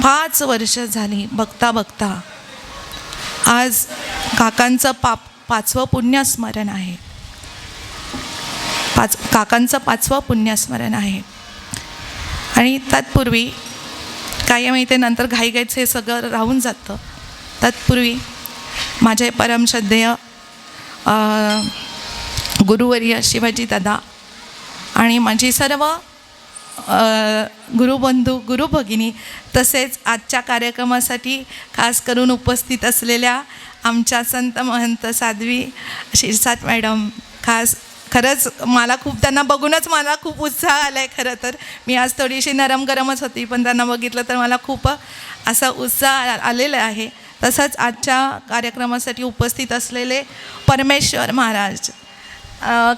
5 वर्ष झाली बघता बघता आज काकांचं 5वं पुण्यस्मरण आहे. काकांचं 5वं पुण्यस्मरण आहे. आणि तत्पूर्वी काय माहिती नंतर घाईघाईचं हे सगळं राहून जातं. तत्पूर्वी माझे परमश्रद्धेय गुरुवर्य शिवाजी दादा आणि माझी सर्व गुरुबंधू गुरुभगिनी तसेच आजच्या कार्यक्रमासाठी खास करून उपस्थित असलेल्या आमच्या संत महंत साध्वी शिरसाट मॅडम, खरंच मला खूप त्यांना बघूनच मला खूप उत्साह आला आहे. खरं तर मी आज थोडीशी नरम गरमच होती, पण त्यांना बघितलं तर मला खूप असा उत्साह आलेला आहे. तसंच आजच्या कार्यक्रमासाठी उपस्थित असलेले परमेश्वर महाराज,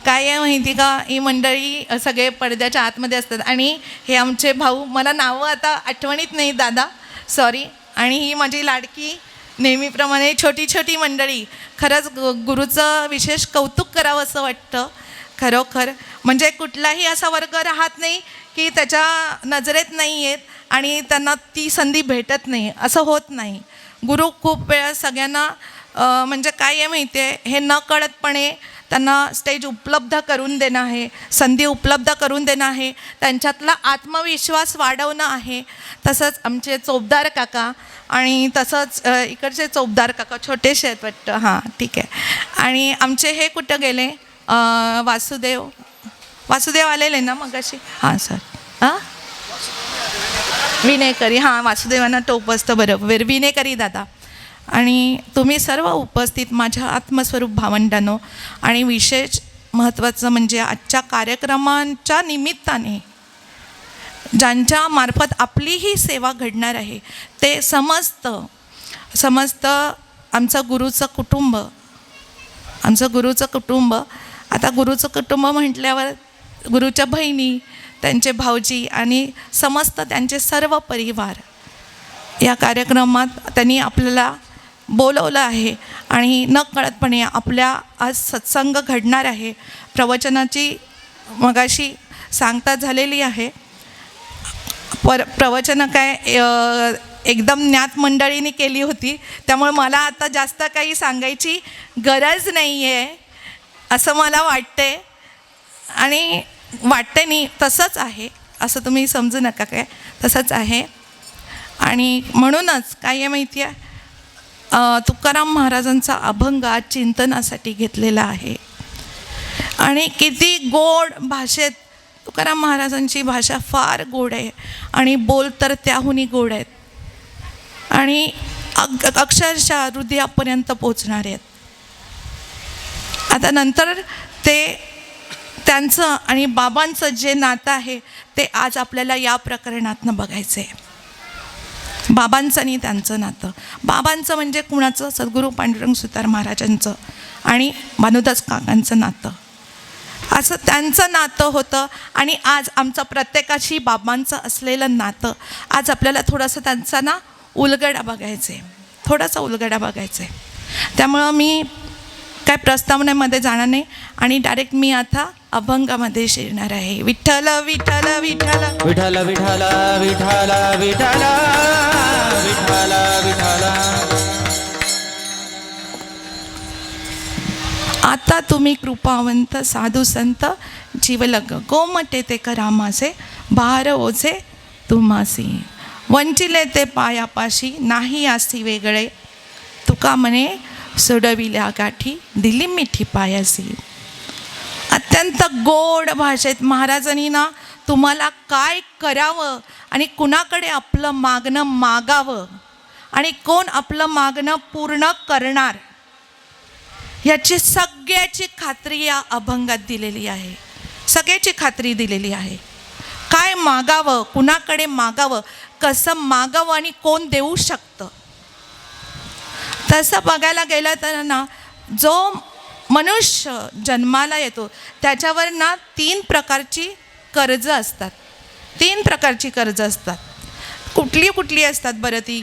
काय आहे माहिती का, ही मंडळी सगळे पडद्याच्या आतमध्ये असतात आणि हे आमचे भाऊ, मला नावं आता आठवणीत नाही दादा, सॉरी. आणि ही माझी लाडकी नेहमीप्रमाणे छोटी छोटी मंडळी. खरंच गुरुचं विशेष कौतुक करावं असं वाटतं खरोखर. म्हणजे कुठलाही असा वर्ग राहत नाही की त्याच्या नजरेत नाही येत आणि त्यांना ती संधी भेटत नाही, असं होत नाही. गुरु खूप वेळा सगळ्यांना म्हणजे काय आहे माहिती आहे, हे न कळतपणे त्यांना स्टेज उपलब्ध करून देणं आहे, संधी उपलब्ध करून देणं आहे, त्यांच्यातला आत्मविश्वास वाढवणं आहे. तसंच आमचे चोपदार काका आणि तसंच इकडचे चोपदार काका छोटेसे आहेत वाटतं, हां ठीक आहे. आणि आमचे हे कुठं गेले, वासुदेव आलेले ना मग अशी, हां सर, हां विनेकरी, हां वासुदेवांना टोप असतं बरोबर, विनेकरी दादा आणि तुम्ही सर्व उपस्थित माझ्या आत्मस्वरूप भावंडांनो. आणि विशेष महत्त्वाचं म्हणजे आजच्या कार्यक्रमांच्या निमित्ताने ज्यांच्या मार्फत आपली ही सेवा घडणार आहे ते समस्त आमचं गुरुचं कुटुंब. आता गुरुचं कुटुंब म्हटल्यावर गुरुच्या बहिणी, त्यांचे भाऊजी आणि समस्त त्यांचे सर्व परिवार या कार्यक्रमात त्यांनी आपल्याला बोलवलं आहे. आणि नकळतपणे आपल्या आज सत्संग घडणार आहे. प्रवचनाची मगाशी सांगता झालेली आहे. प्रवचन काय एकदम ज्ञात मंडळीने केली होती, त्यामुळे मला आता जास्त काही सांगायची गरज नाही आहे असं मला वाटते. आणि वाटते नाही, तसंच आहे असं तुम्ही समजू नका, काय तसंच आहे. आणि म्हणूनच काय आहे माहिती आहे, तुकाराम महाराजांचा अभंग आज चिंतनासाठी घेतलेला आहे. आणि किती गोड भाषेत, तुकाराम महाराजांची भाषा फार गोड आहे आणि बोल तर त्याहूनही गोड आहेत आणि अक्षरशः हृदयापर्यंत पोचणार आहेत. आता नंतर त्यांचं आणि बाबांचं जे नातं आहे ते आज आपल्याला या प्रकरणातनं बघायचं आहे. बाबांचं आणि त्यांचं नातं, बाबांचं म्हणजे कुणाचं, सद्गुरू पांडुरंग सुतार महाराजांचं आणि भानुदास काकांचं नातं, असं त्यांचं नातं होतं. आणि आज आमचं प्रत्येकाशी बाबांचं असलेलं नातं, आज आपल्याला थोडंसं त्यांचा ना उलगडा बघायचं आहे, थोडासा उलगडा बघायचा आहे. त्यामुळं मी काय प्रस्तावनेमध्ये जाणार नाही आणि डायरेक्ट मी आता अभंगामध्ये शिरणार आहे. विठ्ठल विठ्ठल विठ्ठल विठ्ठल विठ्ठल विठ्ठल विठ्ठल विठ्ठल विठ्ठल. आता तुम्ही कृपावंत साधू संत जीवलग गोमटे ते करामासे भार ओझे तुम्हासी वंचिले ते पायापाशी नाही आसी वेगळे तुका म्हणे सोडविल्या गाठी दिली मिठी पायासी. अत्यंत गोड भाषेत महाराजांनी ना तुम्हाला काय करावं आणि कुणाकडे आपलं मागणं मागावं आणि कोण आपलं मागणं पूर्ण करणार याची सगळ्याची खात्री या अभंगात दिलेली आहे. सगळ्याची खात्री दिलेली आहे. काय मागावं, कुणाकडे मागावं, कसं मागावं आणि कोण देऊ शकतं. तसं बघायला गेलं तर ना जो मनुष्य जन्माला येतो त्याच्यावर ना 3 प्रकारची कर्ज असतात. 3 प्रकारची कर्ज असतात. कुठली असतात बरं ती?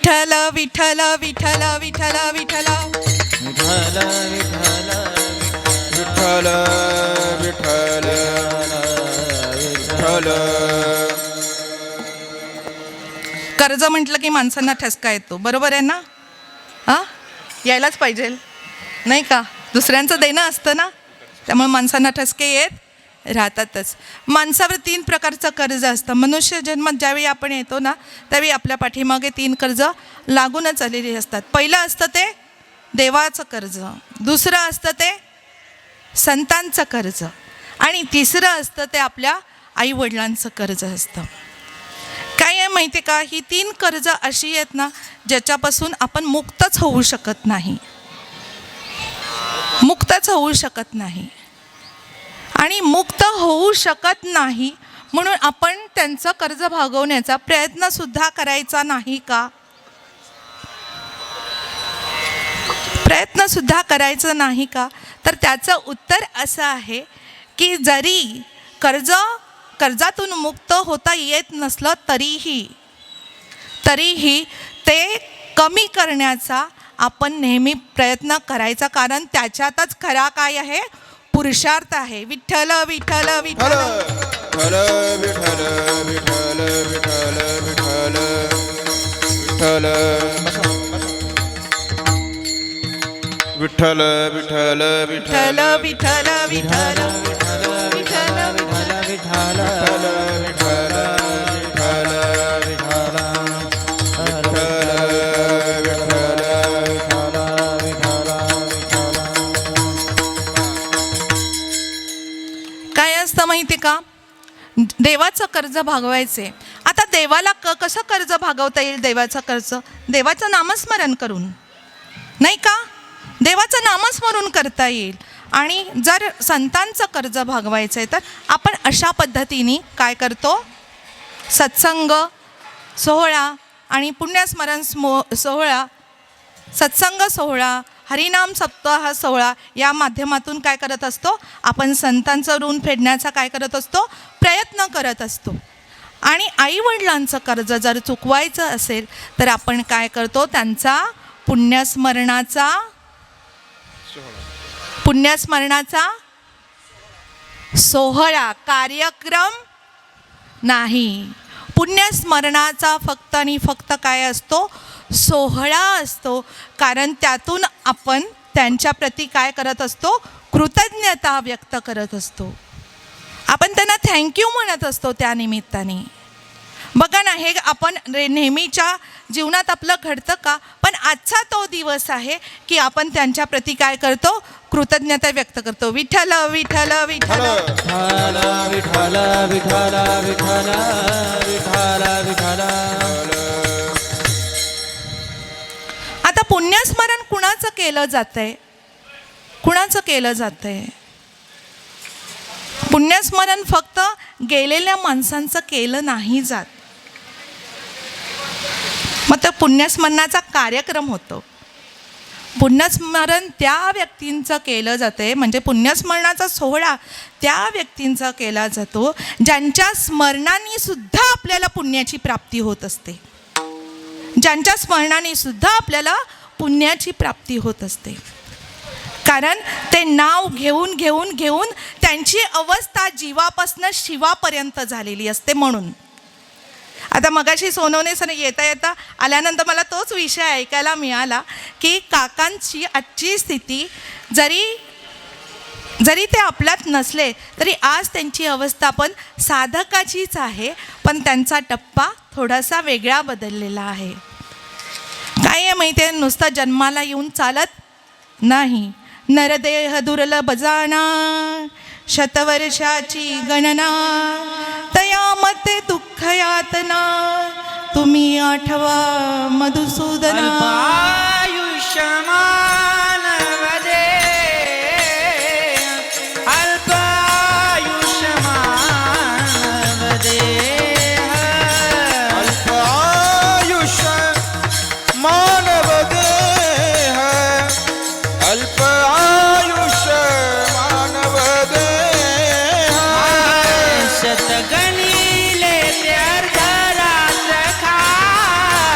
विठ्ठल विठ्ठल विठ्ठल विठ्ठल विठ्ठल विठ्ठल विठ्ठल विठ्ठल विठ्ठल विठ्ठल. कर्ज म्हटलं की माणसांना ठसका येतो, बरोबर आहे ना? हां, यायलाच पाहिजे नाही का? दुसऱ्यांचं देणं असतं ना, त्यामुळे माणसांना ठसके येत राहतातच. माणसावर 3 प्रकारचं कर्ज असतं. मनुष्य जन्मात ज्यावेळी आपण येतो ना, त्यावेळी आपल्या पाठीमागे 3 कर्ज लागूनच आलेली असतात. पहिलं असतं ते देवाचं कर्ज, दुसरं असतं ते संतांचं कर्ज, आणि तिसरं असतं ते आपल्या आईवडिलांचं कर्ज असतं. काय आहे माहिती आहे का? ही 3 कर्ज अशी आहेत ना, ज्याच्यापासून आपण मुक्तच होऊ शकत नाही, मुक्तच होऊ शकत नाही. आणि मुक्त होऊ शकत नाही म्हणून आपण त्यांचं कर्ज भागवण्याचा प्रयत्नसुद्धा करायचा नाही का? प्रयत्नसुद्धा करायचा नाही का? तर त्याचं उत्तर असं आहे की जरी कर्जातून मुक्त होता येत नसलं तरीही ते कमी करण्याचा आपण नेहमी प्रयत्न करायचा, कारण त्याच्यातच खरा काय आहे? पुरुषार्थ आहे. विठ्ठल विठ्ठल विठ्ठल विठ्ठल विठ्ठल विठ्ठल विठ्ठल विठ्ठल विठ्ठल विठ्ठल विठ्ठल विठ्ठल विठ्ठल विठ्ठल विठ्ठल काय असतं माहिती का? देवाचं कर्ज भागवायचे. आता देवाला कसं कर्ज भागवता येईल? देवाचं कर्ज देवाचं नामस्मरण करून, नाही का? देवाचं नामस्मरण करता येईल. आणि जर संतांचं कर्ज भागवायचं आहे तर आपण अशा पद्धतीने काय करतो? सत्संग सोहळा आणि पुण्यस्मरण सोहळा, सत्संग सोहळा, हरिनाम सप्ताह सोहळा या माध्यमातून काय करत असतो? आपण संतांचं ऋण फेडण्याचा काय करत असतो? प्रयत्न करत असतो. आणि आईवडिलांचं कर्ज जर चुकवायचं असेल तर आपण काय करतो? त्यांचा पुण्यस्मरणाचा सोहळा, कार्यक्रम नाही. पुण्यस्मरणाचा फक्त आणि फक्त काय असतो? सोहळा असतो. कारण त्यातून आपण त्यांच्याप्रती काय करत असतो? कृतज्ञता व्यक्त करत असतो. आपण त्यांना थँक्यू म्हणत असतो त्या निमित्ताने. बघा ना, हे आपण नेहमीच्या जीवनात आपलं घडतं का? पण आजचा तो दिवस आहे की आपण त्यांच्याप्रती काय करतो? कृतज्ञता व्यक्त करतो. विठ्ठल विठ्ठल विठ्ठल विठ्ठल विठ्ठल विठ्ठल विठ्ठल विठ्ठल विठ्ठल. आता पुण्यस्मरण कुणाचं केलं जातंय? कुणाचं केलं जातंय? पुण्यस्मरण फक्त गेलेल्या माणसांचं केलं नाही जात. मग तो पुण्यस्मरणाचा कार्यक्रम होतो. पुण्यस्मरण त्या व्यक्तींचं केलं जाते, म्हणजे पुण्यस्मरणाचा सोहळा त्या व्यक्तींचा केला जातो ज्यांच्या स्मरणाने सुद्धा आपल्याला पुण्याची प्राप्ती होत असते. ज्यांच्या स्मरणाने सुद्धा आपल्याला पुण्याची प्राप्ती होत असते. कारण ते नाव घेऊन घेऊन घेऊन त्यांची अवस्था जीवापासनं शिवापर्यंत झालेली असते. म्हणून आता मगाशी सोनवणे सर येता येता आल्यानंतर मला तोच विषय ऐकायला मिळाला की काकांची आजची स्थिती जरी ते आपल्यात नसले तरी आज त्यांची अवस्था पण साधकाचीच आहे, पण त्यांचा टप्पा थोडासा वेगळा बदललेला आहे. काय आहे माहिती आहे? नुसतं जन्माला येऊन चालत नाही. नरदेह दुर्लभ जाणा, शतवर्षाची गणना, तयामध्ये दुःख यातना, तुम्ही आठवा मधुसूदना. अल्पायुष्यमान वदे, अल्पायुष्यमान वदे, अल्पायुष्य मानव देह, अल्पायुष्य मानव देह. शतगणिले ते अर्धरात्र खाय,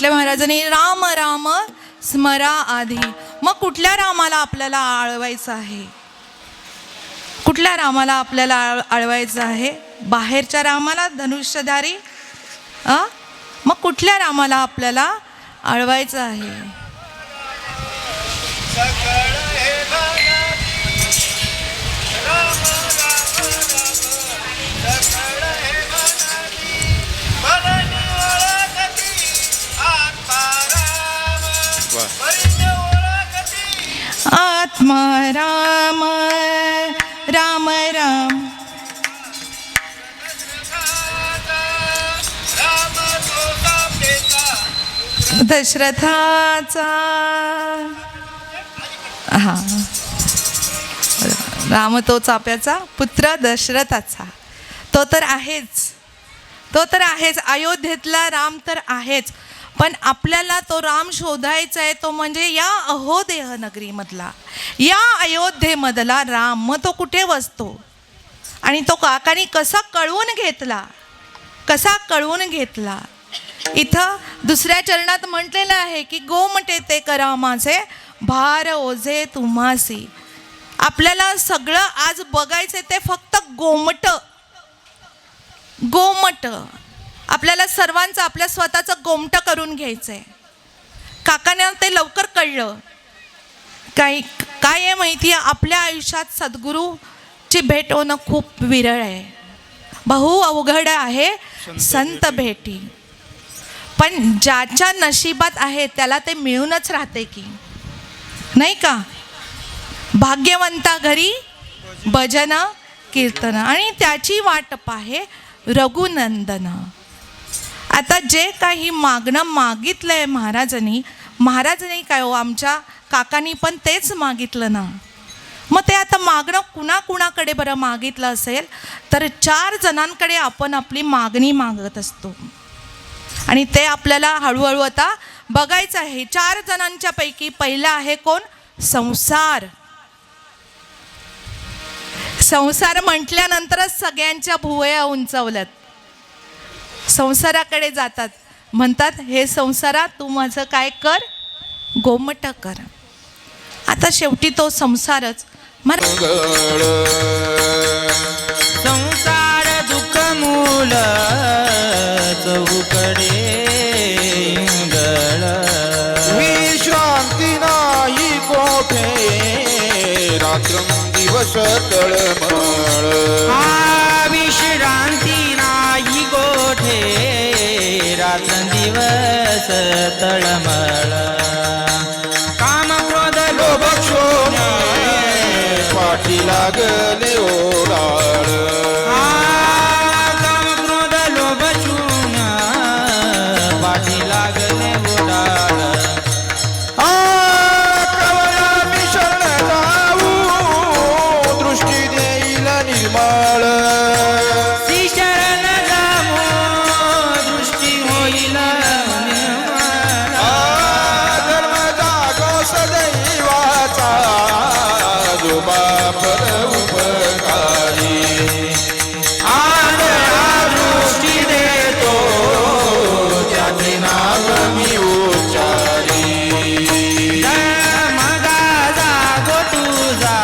म्हटले महाराजांनी, राम राम स्मरा आधी. मग कुठल्या रामाला आपल्याला आळवायचं आहे? कुठल्या रामाला आपल्याला आळवायचं आहे? बाहेरच्या रामाला, धनुष्यधारी? मग कुठल्या रामाला आपल्याला आळवायचं आहे? आत्मा राम राम राम. दशरथाचा हा राम तो चाप्याचा पुत्र दशरथाचा. तो तर आहेच. अयोध्येतला राम तर आहेच. पण आपल्याला तो राम शोधायचा आहे, तो म्हणजे या अहोदेह नगरीमधला, या अयोध्येमधला राम. मग तो कुठे बसतो? आणि तो काकानी कसा कळवून घेतला? इथं दुसऱ्या चरणात म्हटलेलं आहे की गोमटे ते करा माझे भार ओझे तुम्हासी. आपल्याला सगळं आज बघायचं ते फक्त गोमट. आपल्याला सर्वांचं आपल्या स्वतःचं गोमट करून घ्यायचं आहे. काकांना ते लवकर कळलं. काय आहे माहिती आहे, आपल्या आयुष्यात सद्गुरूची भेट होणं खूप विरळ आहे. बहु अवघड आहे संत भेटी. पण ज्याच्या नशिबात आहे त्याला ते मिळूनच राहते की नाही का? भाग्यवंता घरी भजन कीर्तन आणि त्याची वाटप आहे रघुनंदन. आता जे काही मागणं मागितलंय महाराजांनी काय हो, आमच्या काकांनी पण तेच मागितलं ना. मग ते आता मागणं कुणाकडे बरं मागितलं असेल तर 4 जणांकडे आपण आपली मागणी मागत असतो. आणि ते आपल्याला हळूहळू आता बघायचं आहे. 4 जणांच्या पैकी पहिला आहे कोण? संसार. संसार म्हटल्यानंतरच सगळ्यांच्या भुवया उंचावल्यात. संसाराकडे जातात, म्हणतात हे संसारा तू माझं काय कर? गोमट कर. आता शेवटी तो संसारच संसार दुःख मूल चौकडे विश्रांती नाही कोठे रात्रंदिवस तळमळ. विश्रांती नाही गोठे रात्रंदिवस तळमळ. काम क्रोध लोभ क्षोणे पाठी लागले ओढाळ. काम क्रोध लोभ शून पाठी लागले ओढाळ. कवना मी शरण जाऊ दृष्टी देईल निर्मळ. शरण जामो दृष्टी होईल धर्म जागो सदैवाचा जो बापल उपकारी. दृष्टी देतो त्याचे नाव मी उच्चारी. मगा जागो तुझा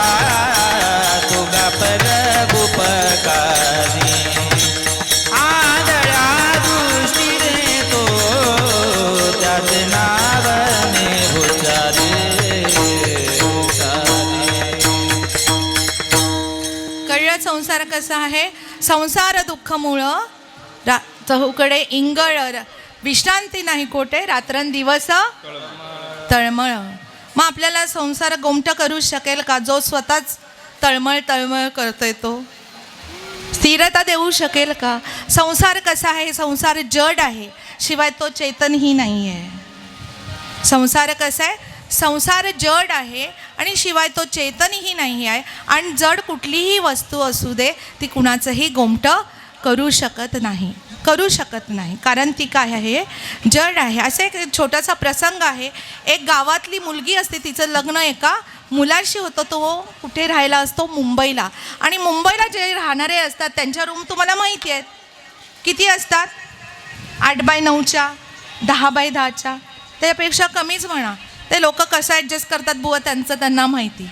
तुगा परोपकारी. आदळा दृष्टी देतो त्याचे नाव मी उच्चारी. कळलं संसार कसा आहे? संसार दुःखमुळं चहूकडे इंगळ, विश्रांती नाही कोठे रात्रंदिवस तळमळ. मग आपल्याला संसार गोमट करू शकेल का? जो स्वतःच तळमळ करतोय तो स्थिरता देऊ शकेल का? संसार कसा आहे? संसार जड आहे, शिवाय तो चेतनही नाही आहे. संसार कसा आहे? संसार जड आहे आणि शिवाय तो चेतनही नाही आहे. आणि जड कुठलीही वस्तू असू दे ती कुणाचंही गोमट करू शकत नाही. कारण ती काय आहे? जड आहे. असा एक छोटासा प्रसंग आहे. एक गावातली मुलगी असते, तिचं लग्न एका मुलाशी होतं. तो कुठे राहायला असतो? मुंबईला. आणि मुंबईला जे राहणारे असतात त्यांच्या रूम तुम्हाला माहिती आहेत किती असतात? 8x9च्या 10x10च्या, त्यापेक्षा कमीच म्हणा. ते लोक कसं ॲडजस्ट करतात बुवा त्यांचं त्यांना माहिती.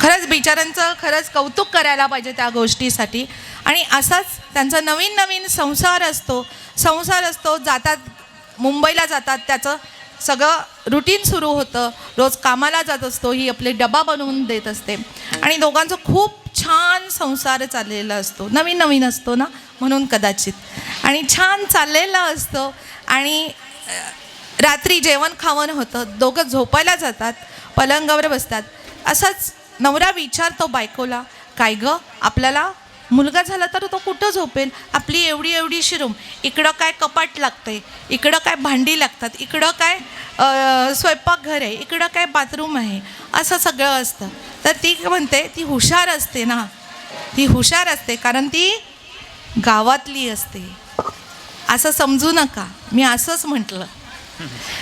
खरंच बिचाऱ्यांचं खरंच कौतुक करायला पाहिजे त्या गोष्टीसाठी. आणि असाच त्यांचा नवीन नवीन संसार असतो. जातात मुंबईला जातात, त्याचं सगळं रुटीन सुरू होतं. रोज कामाला जात असतो, ही आपले डबा बनवून देत असते आणि दोघांचं खूप छान संसार चाललेला असतो. नवीन नवीन असतो ना म्हणून कदाचित. आणि छान चाललेलं असतं आणि रात्री जेवण खावण होतं. दोघं झोपायला जातात, पलंगावर बसतात. असंच नवरा विचारतो बायकोला, काय गं आपल्याला मुलगा झाला तर तो कुठं झोपेल? आपली एवढीशी रूम, इकडं काय कपाट लागतंय, इकडं काय भांडी लागतात, इकडं काय स्वयंपाकघर आहे, इकडं काय बाथरूम आहे, असं सगळं असतं. तर ती म्हणते ती हुशार असते ना, ती हुशार असते कारण ती गावातली असते. असं समजू नका, मी असंच म्हटलं.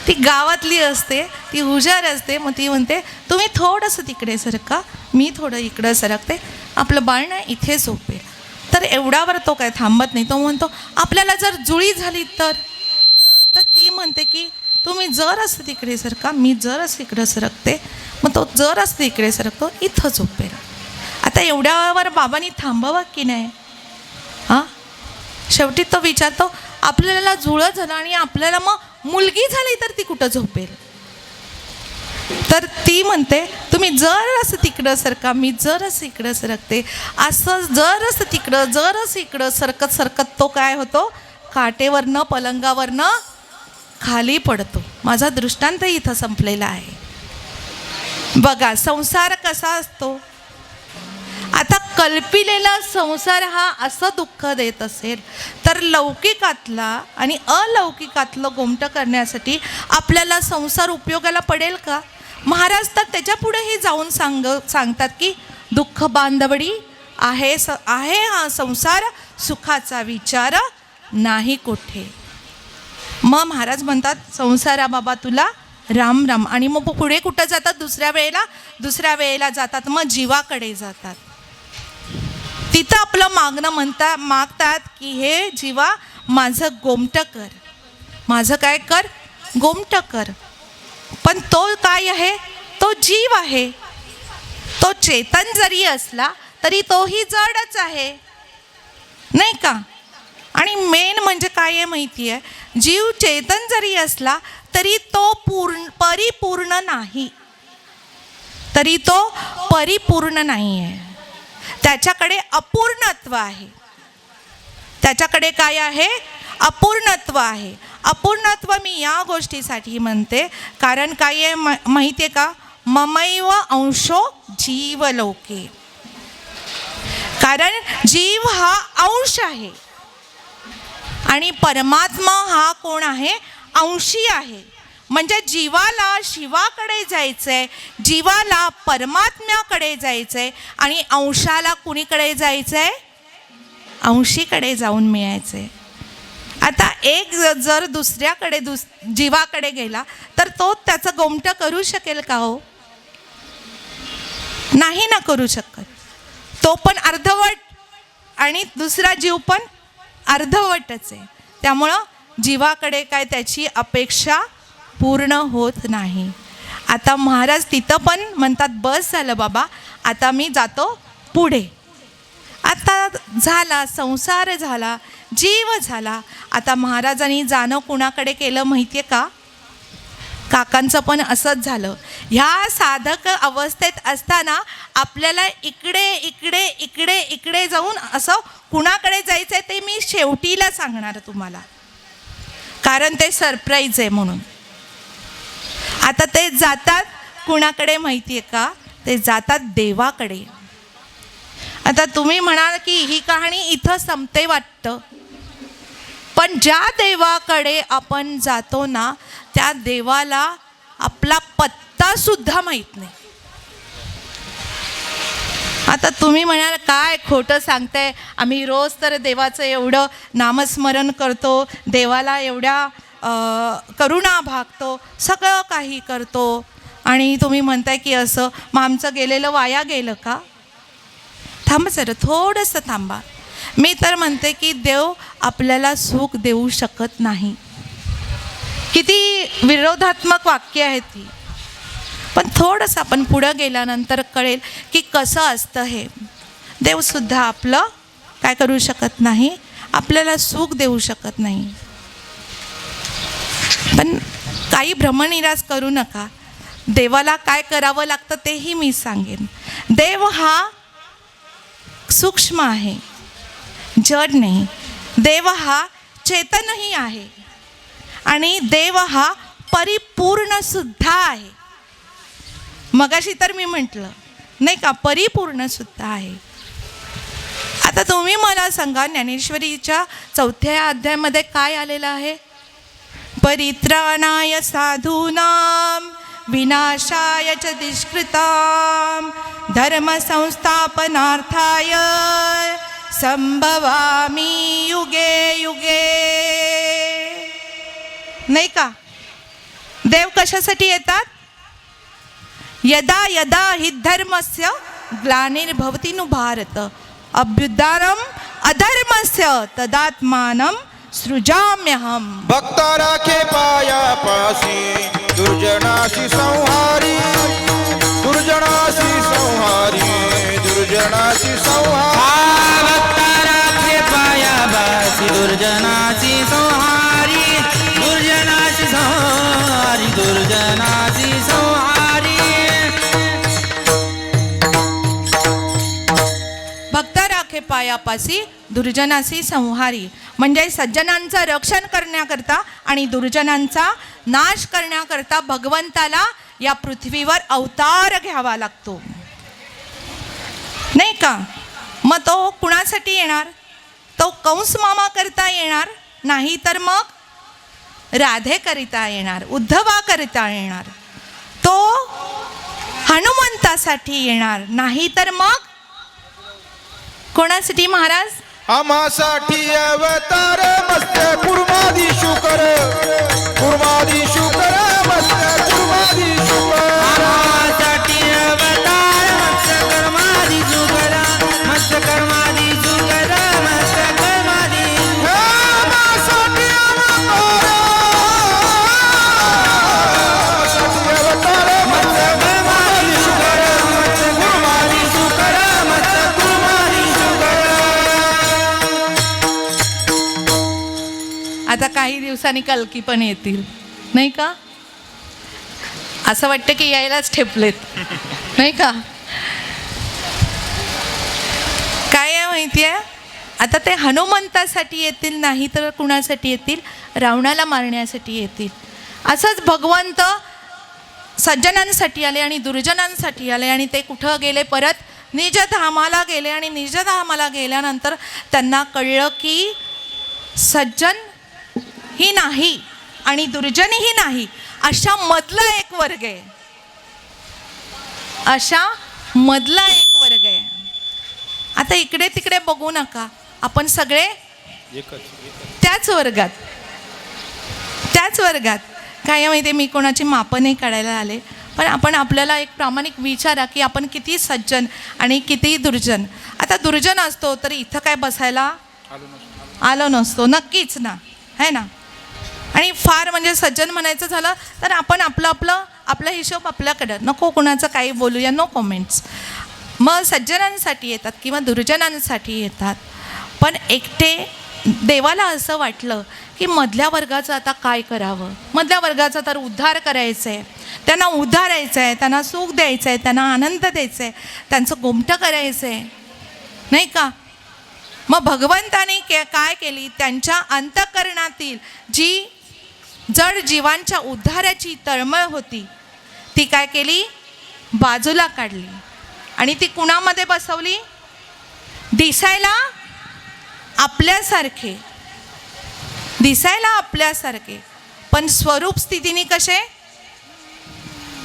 ती गावातली असते, ती हुशार असते. मग ती म्हणते तुम्ही थोडंसं तिकडे सरका, मी थोडं इकडं सरकते, आपलं बाळ ना इथे झोपेल. तर एवढ्यावर तो काय थांबत नाही. तो म्हणतो आपल्याला जर जुळी झाली तर ती म्हणते की तुम्ही जर असं तिकडे सरका, मी जर असं इकडं सरकते, मग तो जर असं इकडे सरकतो, इथं झोपेल. आता एवढ्यावर बाबांनी थांबावं की नाही? हां, शेवटी तो विचारतो आपल्याला जुळं झालं आणि आपल्याला मग मुलगी झाली तर ती कुठं झोपेल? तर ती म्हणते तुम्ही जर असं तिकडं सरका, मी जर असं इकडं सरकते, असं जर असं तिकडं जर असं इकडं सरकत तो काय होतो, काटेवरनं पलंगावरनं खाली पडतो. माझा दृष्टांत इथं संपलेला आहे. बघा संसार कसा असतो. आता कल्पिलेला संसार हा असं दुःख देत असेल तर लौकिकातला आणि अलौकिकातलं गोमटं करण्यासाठी आपल्याला संसार उपयोगाला पडेल का? महाराज तर त्याच्या पुढेही जाऊन सांगतात की दुःख बांधवडी आहे हा संसार, सुखाचा विचार नाही कोठे. मग महाराज म्हणतात संसारा बाबा तुला राम राम. आणि मग पुढे कुठं जातात? दुसऱ्या वेळेला जातात, मग जीवाकडे जातात. तिथं आपलं मागतात की हे जीवा माझं गोमटं कर, माझं काय कर, गोमटं कर. पण तो काय आहे? तो जीव आहे. तो चेतन जरी असला तरी तोही जडच आहे, नाही का? आणि मेन म्हणजे काय आहे माहिती आहे, जीव चेतन जरी असला तरी तो परिपूर्ण नाही, तरी तो परिपूर्ण नाही आहे. त्याच्याकडे अपूर्णत्व आहे. त्याच्याकडे काय आहे? अपूर्णत्व आहे. अपूर्णत्व मी या गोष्टीसाठी म्हणते कारण काय आहे माहिती आहे का? ममैव अंशो जीवलोके. कारण जीव हा अंश आहे आणि परमात्मा हा कोण आहे? अंशी आहे. म्हणजे जीवाला शिवाकडे जायचंय, जीवाला परमात्म्याकडे जायचंय आणि अंशाला कुणीकडे जायचंय? अंशीकडे जाऊन मिळायचंय. आता एक जर दुसऱ्याकडे जीवाकडे गेला तर तो त्याचं गोमटं करू शकेल का हो? नाही ना करू शकत. तो पण अर्धवट आणि दुसरा जीव पण अर्धवटच आहे. त्यामुळं जीवाकडे काय त्याची अपेक्षा पूर्ण होत नाही. आता महाराज तिथं पण म्हणतात बस झालं बाबा, आता मी जातो पुढे. आता झाला संसार झाला, जीव झाला. आता महाराजांनी जाणं कुणाकडे केलं माहिती आहे का? काकांचं पण असंच झालं. ह्या साधक अवस्थेत असताना आपल्याला इकडे जाऊन असं कुणाकडे जायचं आहे ते मी शेवटीला सांगणार तुम्हाला, कारण ते सरप्राईज आहे म्हणून. आता ते जातात कुणाकडे माहिती आहे का? ते जातात देवाकडे. आता तुम्ही म्हणाल की ही कहाणी इथं संपते वाटतं, पण ज्या देवाकडे आपण जातो ना त्या देवाला आपला पत्ता सुद्धा माहीत नाही. आता तुम्ही म्हणाल काय खोटं सांगताय, आम्ही रोज तर देवाचं एवढं नामस्मरण करतो, देवाला एवढ्या करुणा भागतो, सगळं काही करतो आणि तुम्ही म्हणताय की असं, मग आमचं गेलेलं वाया गेलं का? थांबा सर, थोडंसं थांबा. मी तर म्हणते की देव आपल्याला सुख देऊ शकत नाही. किती विरोधात्मक वाक्य आहेत ती. पण थोडंसं आपण पुढं गेल्यानंतर कळेल की कसं असतं हे. देवसुद्धा आपलं काय करू शकत नाही, आपल्याला सुख देऊ शकत नाही. पण काही भ्रमनिरास करू नका. देवाला काय करावं लागतं तेही मी सांगेन. देव हा सूक्ष्म आहे, जड नाही. देव हा चेतनही आहे आणि देव हा परिपूर्ण सुद्धा आहे. मगाशी तर मी म्हटलं नाही का, परिपूर्ण सुद्धा आहे. आता तुम्ही मला सांगा, ज्ञानेश्वरीच्या 4थ्या अध्यायामध्ये काय आलेलं आहे? परित्राणाय साधूनां विनाशाय च दुष्कृतां धर्मसंस्थापनार्थाय संभवामि युगे युगे. नाही का? देव कशासाठी येतात? यदा यदा हि धर्मस्य ग्लानिर्भवति नु भारत अभ्युद्धारम् अधर्मस्य तदात्मानं सृजाम्यहम. भक्त राखे पायापासी दुर्जनाशी संहारी दुर्जनाशी संहारी दुर्जनाशी संहारी. भक्ता राखे पायाबासी दुर्जनाची संहारी दुर्जनाची संहारी दुर्जनाची संहारी. भक्त राखे पायापासी दुर्जनासी संहारी म्हणजे सज्जनांचं रक्षण करण्याकरता आणि दुर्जनांचा नाश करण्याकरता भगवंताला या पृथ्वीवर अवतार घ्यावा लागतो. नाही का? मग तो कुणासाठी येणार? तो कंस मामा करता येणार नाही, तर मग राधेकरिता येणार, उद्धवाकरिता येणार. तो हनुमंतासाठी येणार नाही, तर मग कोणासाठी महाराज? आम्हासाठी अवतार मस्त कुर्मादी शुकर कुर्मादी शुकर मस्त कुर्मादी शुकर. आम्हासाठी अवतार मत्स्य कर्मादी जुगर मत्स्य कर्मादी जुगर मत्स्य कर्मादी. आम्हासाठी अवतार मस्त कर्मादी शुगर मत्स्य कर्मादी जुगर मत्स्य कर्मादी जुगर. आता काही दिवसांनी कल्की पण येतील, नाही का? असं वाटतं की यायलाच ठेपलेत, नाही का? काय आहे माहिती आहे? आता ते हनुमंतासाठी येतील, नाही तर कुणासाठी येतील? रावणाला मारण्यासाठी येतील. असंच भगवंत सज्जनांसाठी आले आणि दुर्जनांसाठी आले आणि ते कुठं गेले? परत निजधामाला गेले. आणि निजधामाला गेल्यानंतर त्यांना कळलं की सज्जन ही नाही आणि दुर्जनही नाही, अशा मधला एक वर्ग आहे. अशा मधला एक वर्ग आहे. आता इकडे तिकडे बघू नका, आपण सगळे त्याच वर्गात. काय माहिती, मी कोणाची मापं नाही काढायला आले, पण आपण आपल्याला एक प्रामाणिक विचारा की आपण किती सज्जन आणि किती दुर्जन. आता दुर्जन असतो तर इथं काय बसायला आलो नसतो, नक्कीच ना, है ना? आणि फार म्हणजे सज्जन म्हणायचं झालं तर आपण आपला हिशोब आपल्याकडं, नको कुणाचं काही बोलूया, नो कॉमेंट्स. मग सज्जनांसाठी येतात किंवा दुर्जनांसाठी येतात. पण एकटे देवाला असं वाटलं की मधल्या वर्गाचं आता काय करावं? मधल्या वर्गाचा तर उद्धार करायचं आहे, त्यांना उद्धारायचं आहे, त्यांना सुख द्यायचं आहे, त्यांना आनंद द्यायचा आहे, त्यांचं गोमटं करायचं आहे, नाही का? मग भगवंताने काय केली? त्यांच्या अंतःकरणातील जी जड जीवांच्या उद्धाराची तळमळ होती ती काय केली? बाजूला काढली आणि ती कुणामध्ये बसवली? दिसायला आपल्यासारखे, पण स्वरूप स्थितीने कसे?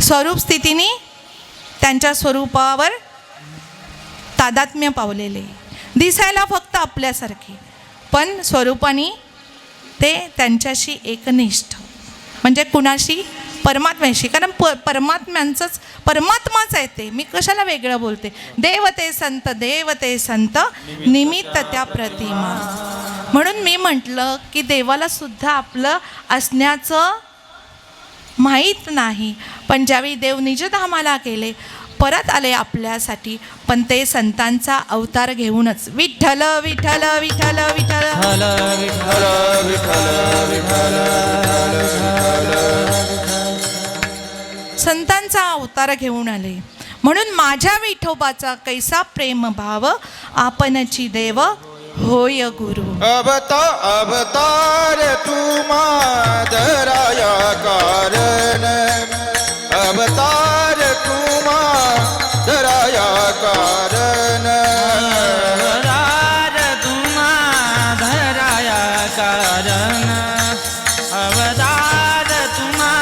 स्वरूप स्थितीने त्यांच्या स्वरूपावर तादात्म्य पावलेले. दिसायला फक्त आपल्यासारखे, पण स्वरूपाने ते त्यांच्याशी एकनिष्ठ, म्हणजे कुणाशी? परमात्म्याशी. कारण परमात्माच आहे ते. मी कशाला वेगळं बोलते? देव ते संत निमित्त त्या प्रतिमा. म्हणून मी म्हटलं की देवाला सुद्धा आपलं असण्याचं माहीत नाही. पण ज्यावेळी देव निजधामाला गेले, परत आले आपल्यासाठी, पण ते संतांचा अवतार घेऊनच. विठ्ठल विठ्ठल विठ्ठल विठ्ठल हल विठ्ठल संतांचा अवतार घेऊन आले. म्हणून माझ्या विठोबाचा कैसा प्रेम भाव, आपणची देव होय गुरु. अवतार तू माधराया कारण, अवतार तू माधराया कारण. अवतार तुम्हा धराया कारण, अवतार तुम्हा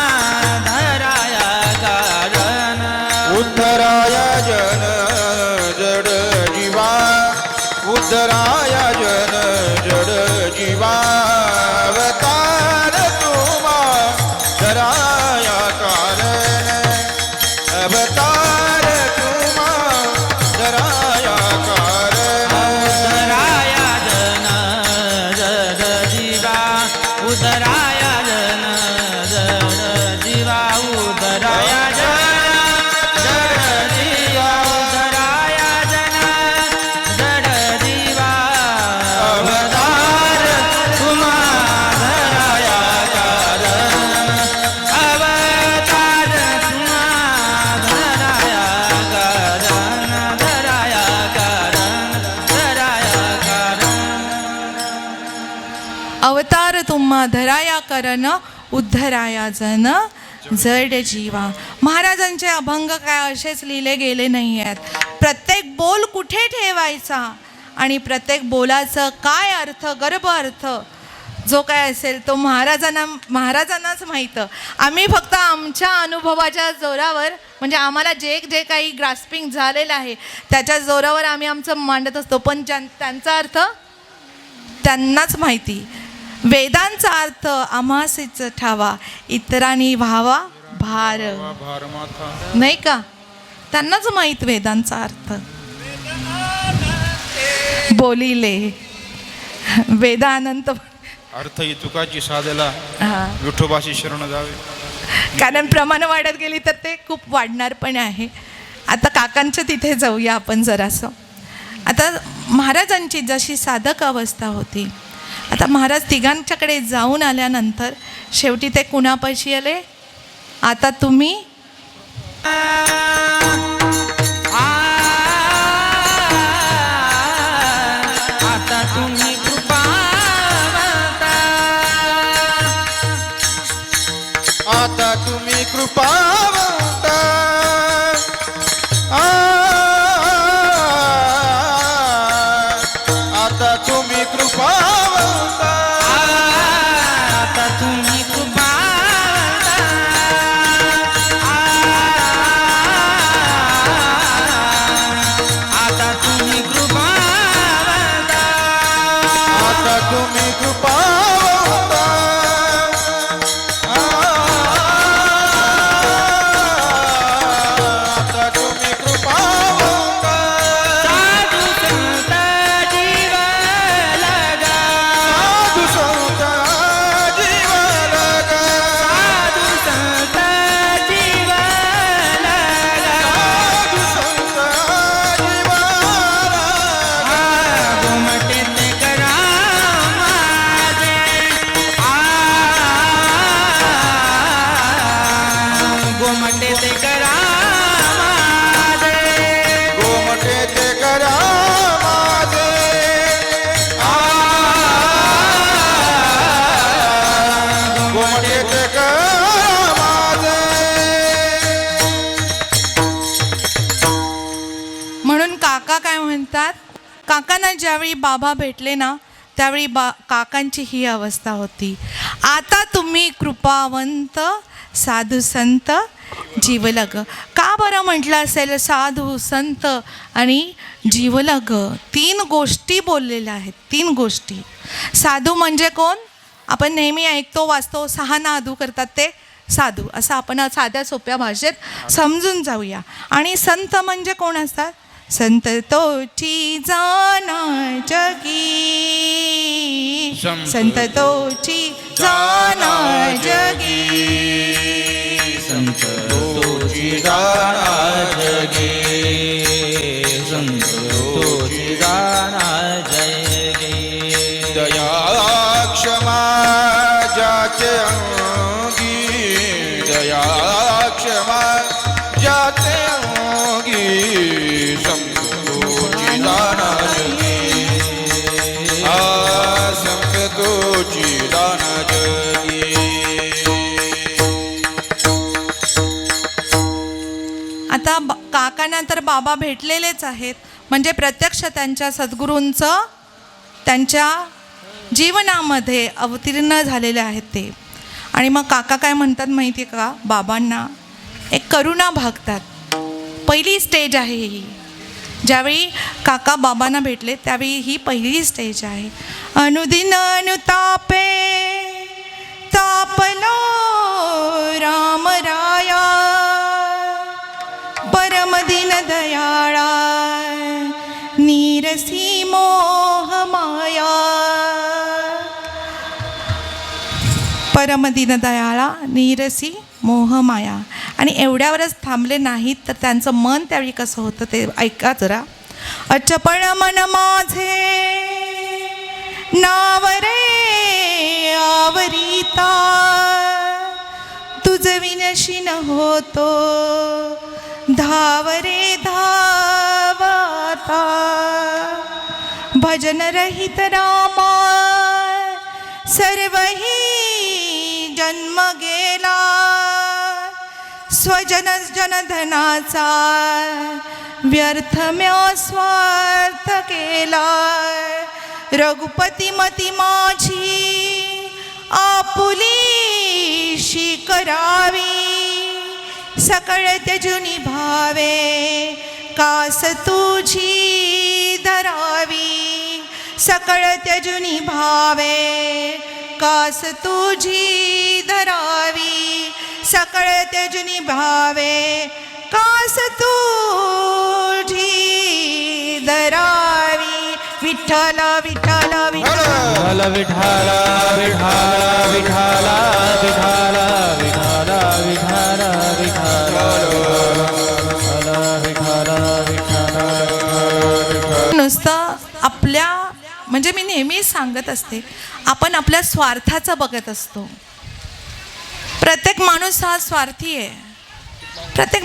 धराया कारण. उद्धराया जन जड जीवा, उद्धराया जन जड जीवा. अवतार तू माधराया कारण, अवतार तू माधराया कारण. उदराया जन जड जीवा, उदराया जन जड जीवा, उदराया जन जड जीवा, उदराया जन जड जीवा. अवतार तुम्हा धराया कारण, अवतार तुम्हा धराया कारण, धराया कारण, धराया कारण. अवतार तुम्हा धराया करण, उद्धराया जन जड जीवा. महाराजांचे अभंग काय असेच लिहिले गेले नाही आहेत. प्रत्येक बोल कुठे ठेवायचा आणि प्रत्येक बोलाचं काय अर्थ, गर्भ अर्थ जो काय असेल तो महाराजांनाच माहीत. आम्ही फक्त आमच्या अनुभवाच्या जोरावर, म्हणजे आम्हाला जे जे काही ग्रास्पिंग झालेलं आहे त्याच्या जोरावर आम्ही आमचं मांडत असतो, पण त्यांचा अर्थ त्यांनाच माहिती. वेदांचा अर्थ आम्हासीच ठावा, इतरांनी व्हावा भार. नाही का? त्यांनाच माहीत वेदांचा अर्थ. बोलिले वेदानंत. अर्थ ही तुकाची साधला, हां, विठोबाशी शरण जावे. कारण प्रमाण वाढत गेली तर ते खूप वाढणार पण आहे. आता काकांच्या तिथे जाऊया आपण जरासं. आता महाराजांची जशी साधक अवस्था होती, आता महाराज तिघांच्याकडे जाऊन आल्यानंतर शेवटी ते कुणापाशी आले? आता तुम्ही आता तुम्ही कृपावंता, आता तुम्ही कृपावंत. आता तुम्ही कृपावंत. आता तुम्ही कृपावंता, आता तुम्ही कृपावंता, आता तुम्ही कृपावंत. आता तुम्ही कृपावंत. साधू संत जीव लगा, साधू संत जीव लगा. साधू संत जीव लगा. साधू संत जीव लगा. गोमटे ते करा माझे, गोमटे ते करा माझे, गोमटे ते करा माझे. गोमटे ते करा माझे. म्हणून काका काय म्हणतात, काकांना ज्यावेळी बाबा भेटले ना त्यावेळी काकांची ही अवस्था होती. आता तुम्ही कृपावंत, साधू संत जीवलग. का बरं म्हटलं असेल साधू संत आणि जीवलग? 3 गोष्टी बोललेल्या आहेत. 3 गोष्टी. साधू म्हणजे कोण? आपण नेहमी ऐकतो वाचतो 6 नादू करतात ते साधू, असं आपण साध्या सोप्या भाषेत समजून जाऊया. आणि संत म्हणजे कोण असतात? संत तोची जाना जगी, संत तोची जाना जगी. तोची जाणा जगे संत तोची जाणा जगे दया क्षमा ज्याचे अंगी दया क्षमा ज्याचे अंगी संतोची जाणा जगे संतोची जाणा जगे आता काकांना तर बाबा भेटलेलेच आहेत, म्हणजे प्रत्यक्ष त्यांच्या सद्गुरूंचं त्यांच्या जीवनामध्ये अवतीर्ण झालेले आहेत ते. आणि मग काका काय म्हणतात माहिती आहे का, बाबांना एक करुणा भागतात. पहिली स्टेज आहे ही. ज्यावेळी काका बाबांना भेटले त्यावेळी ही पहिली स्टेज आहे. अनुदिन अनुतापे तापलो राम राया परम दिन दयाळा नीरसी मोह माया. परम दिन दयाळा नीरसी मोह माया. आणि एवढ्यावरच थांबले नाहीत तर त्यांचं मन त्यावेळी कसं होतं ते ऐका जरा. अचपळ मन माझे नाव रे आवरिता तुझ विनशी न होतो धावरे धावता. भजन रहित रामा सर्वही जन्म गेला स्वजन जनधनाचा व्यर्थ म्या स्वार्थ केला. रघुपती मती माझी आपुलीशी करावी सकळ त्यजुनी भावे कास तुझी धरावी. सकळ त्यजुनी भावे कास तुझी धरावी. सकळ त्यजुनी भावे कास तुझी धरावी. विठ्ठल विठ्ठल विठ्ठल विठ्ठल विठ्ठल विठ्ठल विठ्ठल विठ्ठल विठ्ठल विठ्ठल विठ्ठल. नुसतं आपल्या म्हणजे मी नेहमी सांगत असते, आपण आपल्या स्वार्थाचं बघत असतो. प्रत्येक माणूस हा स्वार्थी आहे. प्रत्येक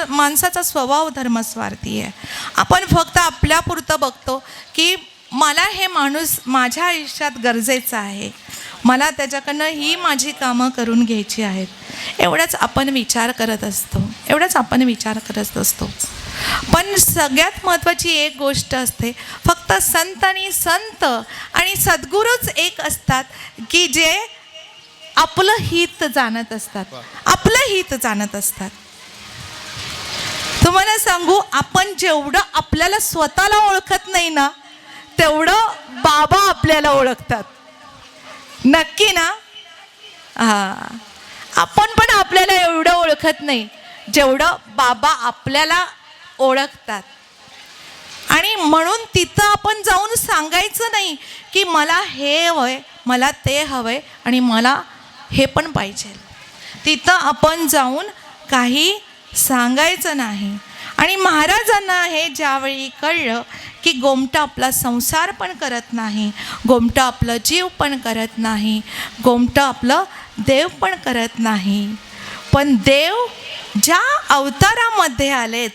माणसाचा स्वभाव धर्म स्वार्थी आहे. आपण फक्त आपल्यापुरतं बघतो की मला हे माणूस माझ्या आयुष्यात गरजेचं आहे, मला त्याच्याकडनं ही माझी कामं करून घ्यायची आहेत, एवढाच आपण विचार करत असतो. पण सगळ्यात महत्त्वाची एक गोष्ट असते, फक्त संत आणि सद्गुरूच एक असतात की जे आपलं हित जाणत असतात. तुम्हाला सांगू, आपण जेवढं आपल्याला स्वतःला ओळखत नाही ना तेवढं बाबा आपल्याला ओळखतात. नक्की ना? हां, आपण पण आपल्याला एवढं ओळखत नाही जेवढं बाबा आपल्याला ओळखतात. आणि म्हणून तिथं आपण जाऊन सांगायचं नाही की मला हे हवंय, मला ते हवंय आणि मला हे पण पाहिजे. तिथं आपण जाऊन काही सांगायचं नाही. आणि महाराजांना हे ज्यावेळी कळलं की गोमटा आपला संसार पण करत नाही, गोमटा आपलं जीव पण करत नाही, गोमटा आपलं देव पण करत नाही, पण देव ज्या अवतारामध्ये आलेत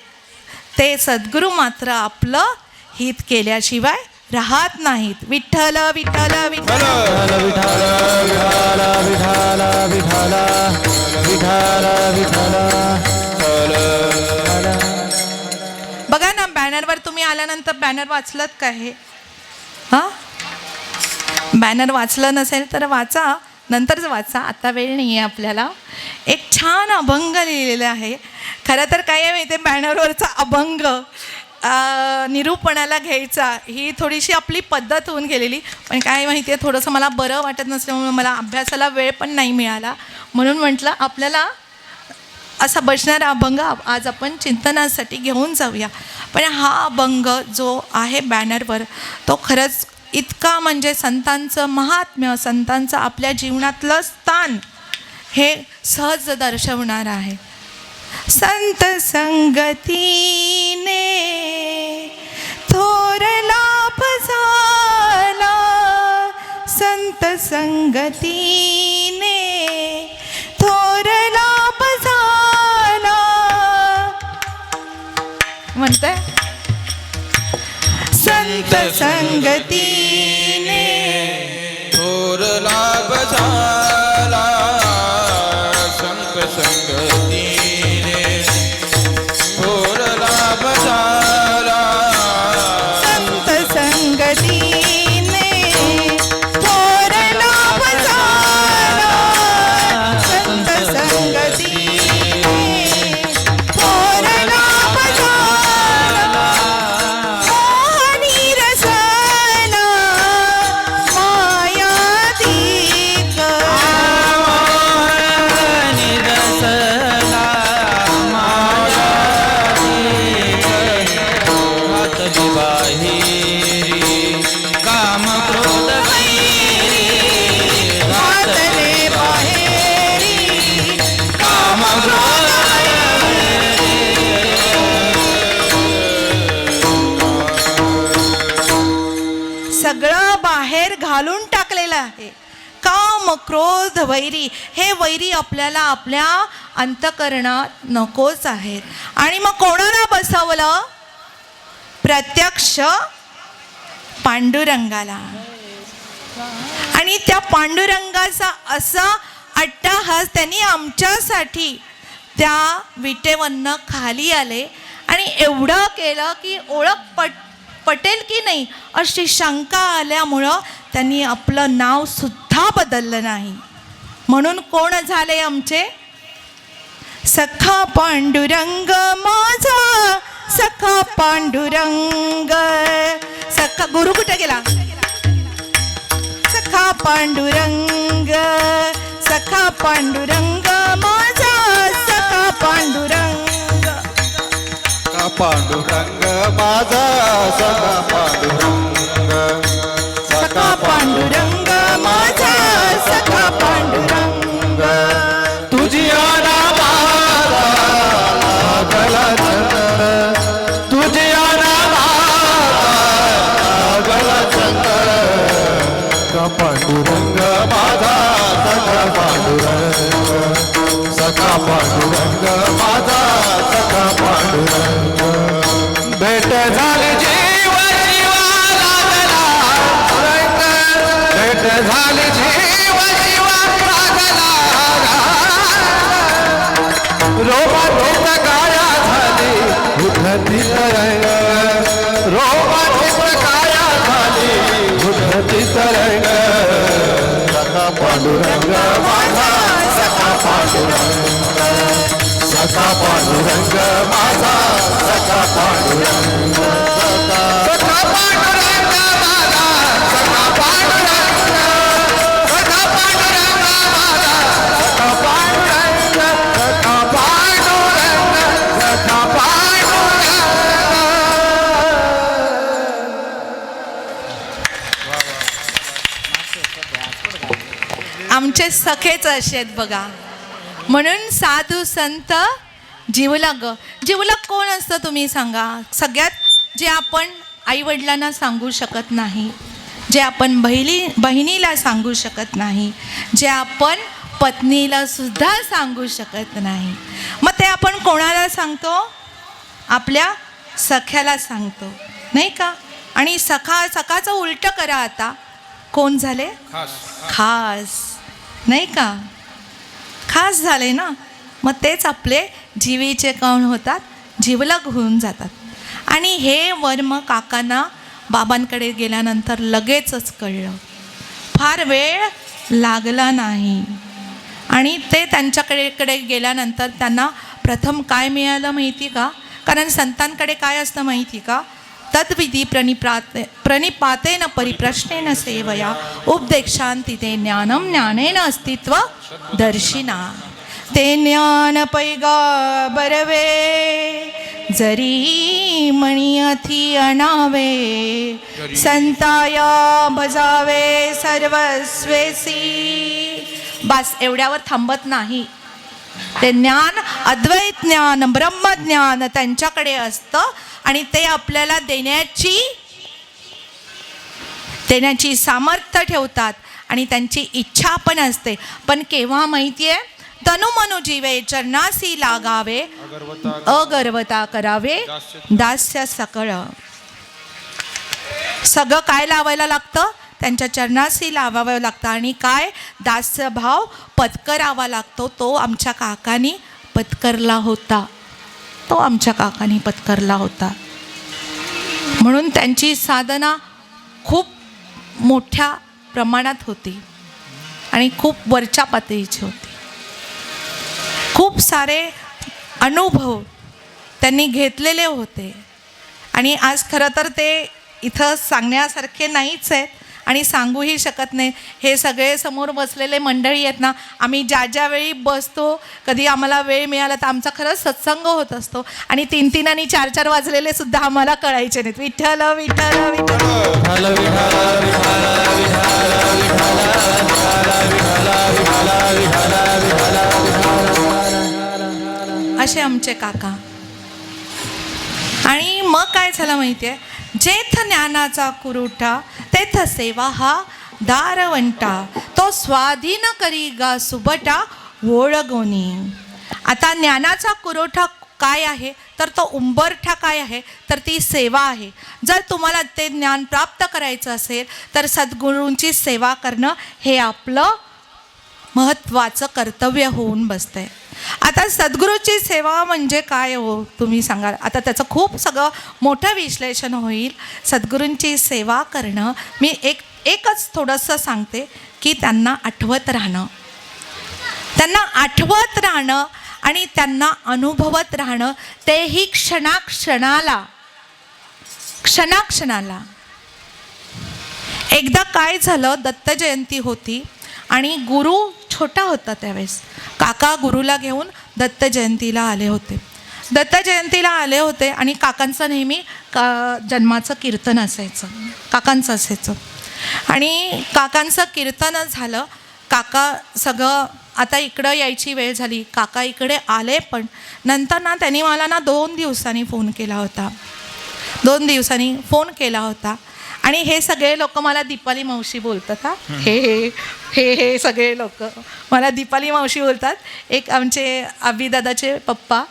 ते सद्गुरू मात्र आपलं हित केल्याशिवाय राहत नाहीत. विठ्ठल विठ्ठल विठ्ठल विठ्ठल विठ्ठल विठ्ठल विठ्ठल विठ्ठल. बघा ना, बॅनरवर तुम्ही आल्यानंतर बॅनर वाचलत का हे? हां, बॅनर वाचलं नसेल तर वाचा, नंतरच वाचा, आता वेळ नाही आहे आपल्याला. एक छान अभंग लिहिलेला आहे. खरं तर काय आहे माहिती आहे, बॅनरवरचा अभंग निरूपणाला घ्यायचा ही थोडीशी आपली पद्धत होऊन गेलेली. पण काय माहिती आहे, थोडंसं मला बरं वाटत नसल्यामुळे मला अभ्यासाला वेळ पण नाही मिळाला, म्हणून म्हटलं आपल्याला असा बसणारा अभंग आज आपण चिंतनासाठी घेऊन जाऊया. पण हा अभंग जो आहे बॅनरवर तो खरंच इतका म्हणजे संतांचं महात्म्य, संतांचं आपल्या जीवनातलं स्थान हे सहज दर्शवणार आहे. संत संगतीने थोर लाभ झाला, संत संगतीने थोर लाभ झाला. म्हणताय संत संगतीने थोर लाभ झाला, संत संगतीने थोर लाभ झाला, संत संगतीने थोर लाभ झाला, संत संगतीने थोर लाभ झाला. मोहनी रसना मायाधिक, निरसना मायाधिक, घातली बाहेरी काम क्रोध वैरी, घातले बाहेरी काम क्रोध सगळं बाहेर घालून टाकलेलं आहे. काम क्रोध वैरी, हे वैरी आपल्याला आपल्या अंतःकरणात नकोच आहेत. आणि मग कोणाला बसवलं? प्रत्यक्ष पांडुरंगाला. आणि त्या पांडुरंगाचा असा अट्टाहास त्यांनी आमच्यासाठी त्या विटेवरनं खाली आले आणि एवढं केलं की ओळख पटेल की नाही अशी शंका आल्यामुळं त्यांनी आपलं नाव सुद्धा बदललं नाही. म्हणून कोण झाले आमचे? सखा पांडुरंग माझा, सखा पांडुरंग. सखा गुरु कुठे गेला? सखा पांडुरंग, सखा पांडुरंग माझा, सखा पांडुरंग. सखा पांडुरंग माझा, सखा पांडुरंग, सखा पांडुरंग माझा, सखा पांडुरंग. तुझी आना माझा लागला छंद, तुझी आना माझा लागला छंद. सखा पांडुरंग माझा, सखा पांडुरंग, सखा पांडुरंग माझा, सखा पांडुरंग. भेट झाली जीव जीवा लागला रंग, भेट झाली जीव जीवा लागला रंग. रोमांचित काया झाली उठती तरंग, रोमांचित काया झाली उठती तरंग. सखा पांडुरंग माझा, सखा पांडुरंग, सखा पांडुरंग माझा, सखा पांडुरंग. सखा पांडुरंग माझा, सखा पांडुरंग, सखा पांडुरंग माझा, सखा पांडुरंग, सखा पांडुरंग, सखा पांडुरंग. आमचे सखेच असे आहेत बघा. म्हणून साधू संत जिवलग. जिवलग कोण असतं तुम्ही सांगा? सगळ्यात जे आपण आईवडिलांना सांगू शकत नाही, जे आपण बहिणीला सांगू शकत नाही, जे आपण पत्नीला सुद्धा सांगू शकत नाही, मग ते आपण कोणाला सांगतो? आपल्या सख्याला सांगतो, नाही का? आणि सखाचं उलटं करा आता. कोण झाले? खास, नाही का? खास झाले ना. मग तेच आपले जीवीचे कोण होतात? जिवलग होऊन जातात. आणि हे वर्म काकांना बाबांकडे गेल्यानंतर लगेचच कळलं, फार वेळ लागला नाही. आणि ते त्यांच्याकडे गेल्यानंतर त्यांना प्रथम काय मिळालं माहिती का? कारण संतांकडे काय असतं माहिती का? तद्विधी प्रणिपातेन परिप्रश्नेन सेवया उपदेशांती ते ज्ञानम ज्ञानेन अस्तित्व दर्शिना. ते ज्ञान पैगा बरवे जरी मणी अथी अनावे, संताया भजावे सर्वस्वेसी. बस एवढ्यावर थांबत नाही. ते ज्ञान अद्वैत ज्ञान, ब्रह्मज्ञान त्यांच्याकडे असतं आणि ते आपल्याला देण्याची सामर्थ्य ठेवतात आणि त्यांची इच्छा पण असते. पण केव्हा माहिती आहे? तनु मनु जीवे चरणासी लागावे, अगर्वता करावे, दास्य सकळ. सगळं काय लावायला लागतं? त्यांच्या चरणाशी लावावं लागतं. आणि काय? दास्य भाव पत्करावा लागतो. तो आमच्या काकांनी पत्करला होता. म्हणून त्यांची साधना खूप मोठ्या प्रमाणात होती आणि खूप वरच्या पातळीची होती. खूप सारे अनुभव त्यांनी घेतलेले होते आणि आज खरं तर ते इथं सांगण्यासारखे नाहीच आहेत आणि सांगूही शकत नाही. हे सगळे समोर बसलेले मंडळी आहेत ना, आम्ही ज्या वेळी बसतो, कधी आम्हाला वेळ मिळाला तर आमचा खरंच सत्संग होत असतो आणि 3-3 आणि 4-4 वाजलेले सुद्धा आम्हाला कळायचे नाहीत. विठ्ठल विठ्ठल असे आमचे काका. आणि मग काय झालं माहिती आहे? जेथ ज्ञानाचा कुरुठा तेथ सेवा हा दारवंटा, तो स्वाधीन करी गा सुबटा ओळगोनी. आता ज्ञानाचा कुरोठा काय आहे? तर तो उंबरठा काय आहे? तर ती सेवा आहे. जर तुम्हाला ते ज्ञान प्राप्त करायचं असेल तर सद्गुरूंची सेवा करणं हे आपलं महत्त्वाचं कर्तव्य होऊन बसतंय. आता सद्गुरूची सेवा म्हणजे काय हो तुम्ही सांगाल? आता त्याचं खूप सगळं मोठं विश्लेषण होईल. सद्गुरूंची सेवा करणं, मी एकच थोडंसं सांगते की त्यांना आठवत राहणं आणि त्यांना अनुभवत राहणं, तेही क्षणाक्षणाला. एकदा काय झालं, दत्त जयंती होती आणि गुरु छोटा होता त्यावेळेस. काका गुरुला घेऊन दत्त जयंतीला आले होते आणि काकांचं नेहमी जन्माचं कीर्तन असायचं, काकांचं असायचं. आणि काकांचं कीर्तन झालं. काका सगळं, आता इकडं यायची वेळ झाली, काका इकडे आले. पण नंतर ना त्यांनी मला ना 2 दिवसांनी फोन केला होता आणि हे सगळे लोक मला दीपाली मावशी बोलतात. हे सगळे लोक मला दीपाली मावशी बोलतात. एक आमचे अभिदादाचे पप्पा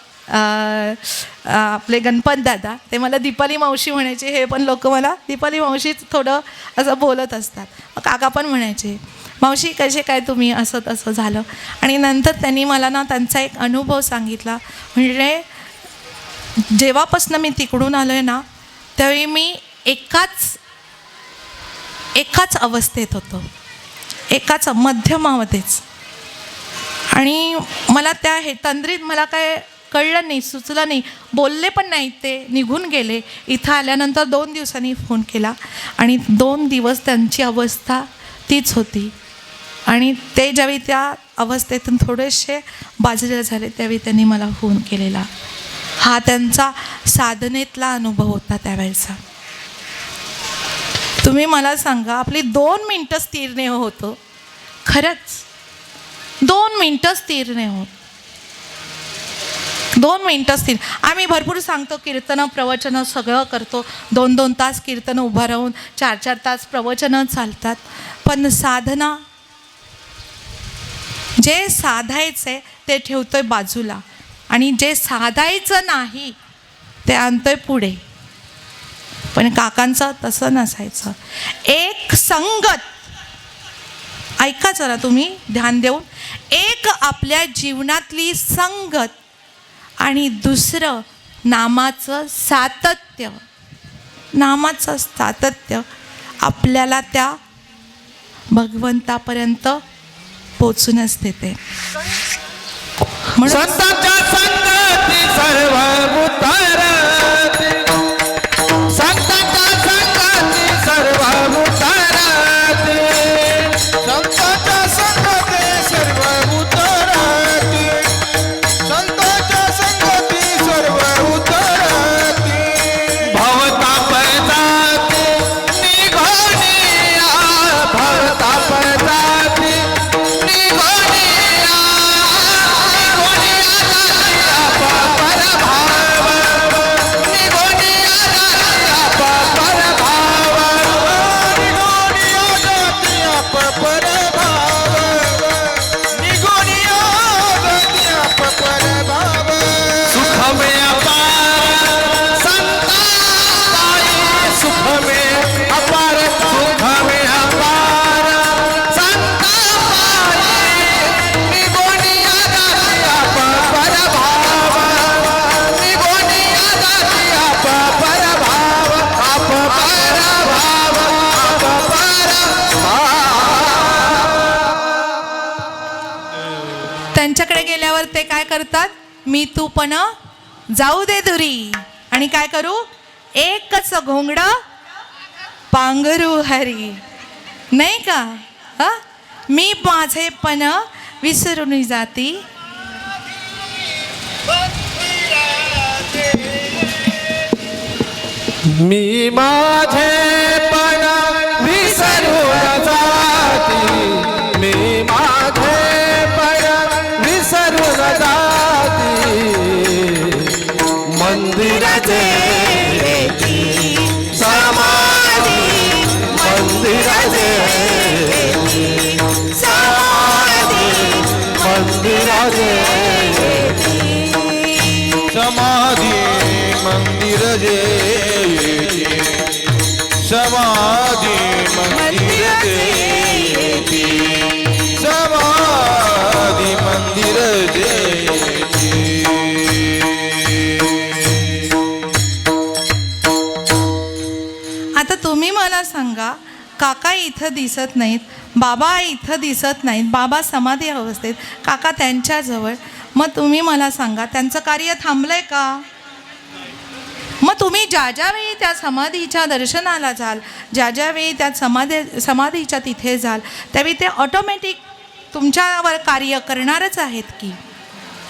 आपले गणपत दादा, ते मला दीपाली मावशी म्हणायचे. हे पण लोक मला दीपाली मावशीच थोडं असं बोलत असतात. काका पण म्हणायचे, मावशी कसे काय तुम्ही, असं तसं झालं. आणि नंतर त्यांनी मला ना त्यांचा एक अनुभव सांगितला. म्हणजे जेव्हापासून मी तिकडून आलो आहे ना, त्यावेळी मी एकाच अवस्थेत होतो, एकाच मध्यमामध्येच. आणि मला त्या तंद्रीत मला काय कळलं नाही, सुचलं नाही, बोलले पण नाही, ते निघून गेले. इथं आल्यानंतर 2 दिवसांनी फोन केला आणि 2 दिवस त्यांची अवस्था तीच होती. आणि ते ज्यावेळी त्या अवस्थेतून थोडेसे बाजूला झाले त्यावेळी त्यांनी मला फोन केलेला. हा त्यांचा साधनेतला अनुभव होता त्यावेळेचा. तुम्ही मला सांगा, आपली 2 मिनटं स्थिर नाही होतं, खरंच 2 मिनटं स्थिर नाही होत. 2 मिनटं स्थिर. आम्ही भरपूर सांगतो, कीर्तनं प्रवचनं सगळं करतो, 2-2 तास कीर्तनं उभा राहून 4-4 तास प्रवचनं चालतात. पण साधना, जे साधायचं ते ठेवतोय बाजूला आणि जे साधायचं नाही ते आणतोय पुढे. पण काकांचं तसं नसायचं. एक संगत, ऐका जरा तुम्ही ध्यान देऊन, एक आपल्या जीवनातली संगत आणि दुसरं नामाचं सातत्य आपल्याला त्या भगवंतापर्यंत पोचूनच देते. म्हणून संतांच्या संगती सर्व उतरते, संतांच्या संगती सर्व उतरते, संतांच्या संगती सर्व उतरती, संतांच्या संगती सर्व उतरती. भवताप जाते निघोनिया, भवताप जाते निघोनिया, निघोनिया. परभाव निघून जाती अपरभाव सुख में अपार संताई सुख में अपार सुख में अपार संताई निगोनिया जाती अपरभाव निगोनिया जाती अपरभाव अपरभाव त्यांच्याकडे गेल्यावर ते काय करतात, मी तू पण जाऊ दे दुरी, आणि काय करू, एकच घोंगड पांघरू हरी, नाही का? हा, मी माझे पण विसरून जाती मी माझेपण विसरून जाती मी माझेपण विसरून जाती मंदिराचे समाधी मंदिराचे समाधी मंदिराचे समाधी मंदिर जेती समाधी मंदिर जेती समाधी मंदिर जेती आता तुम्ही मला सांगा, काका इथं दिसत नाहीत, बाबा इथं दिसत नाहीत, बाबा समाधी अवस्थेत, काका त्यांच्याजवळ, मग तुम्ही मला सांगा त्यांचं कार्य थांबलंय का? मग तुम्ही ज्या ज्यावेळी त्या समाधीच्या दर्शनाला जाल, ज्या ज्यावेळी त्या समाधीच्या तिथे जाल, त्यावेळी ते ऑटोमॅटिक तुमच्यावर कार्य करणारच आहेत की.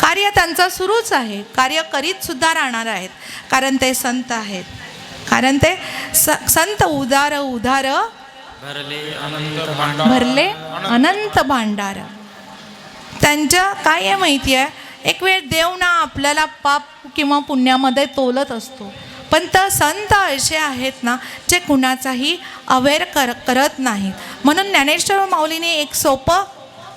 कार्य त्यांचं सुरूच आहे, कार्य करीत सुद्धा राहणार आहेत, कारण ते संत आहेत, कारण ते संत उदार उदार भरले अनंत भांडार. त्यांच्या काय आहे माहिती आहे, एक वेळ देव ना आपल्याला पाप किंवा पुण्यामध्ये तोलत असतो, पण तर संत असे आहेत ना जे कुणाचाही अवेअर करत नाहीत. म्हणून ज्ञानेश्वर माऊलीने एक सोपं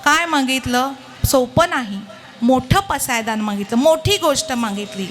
काय मागितलं, सोपं नाही, मोठं पसायदान मागितलं, मोठी गोष्ट मागितली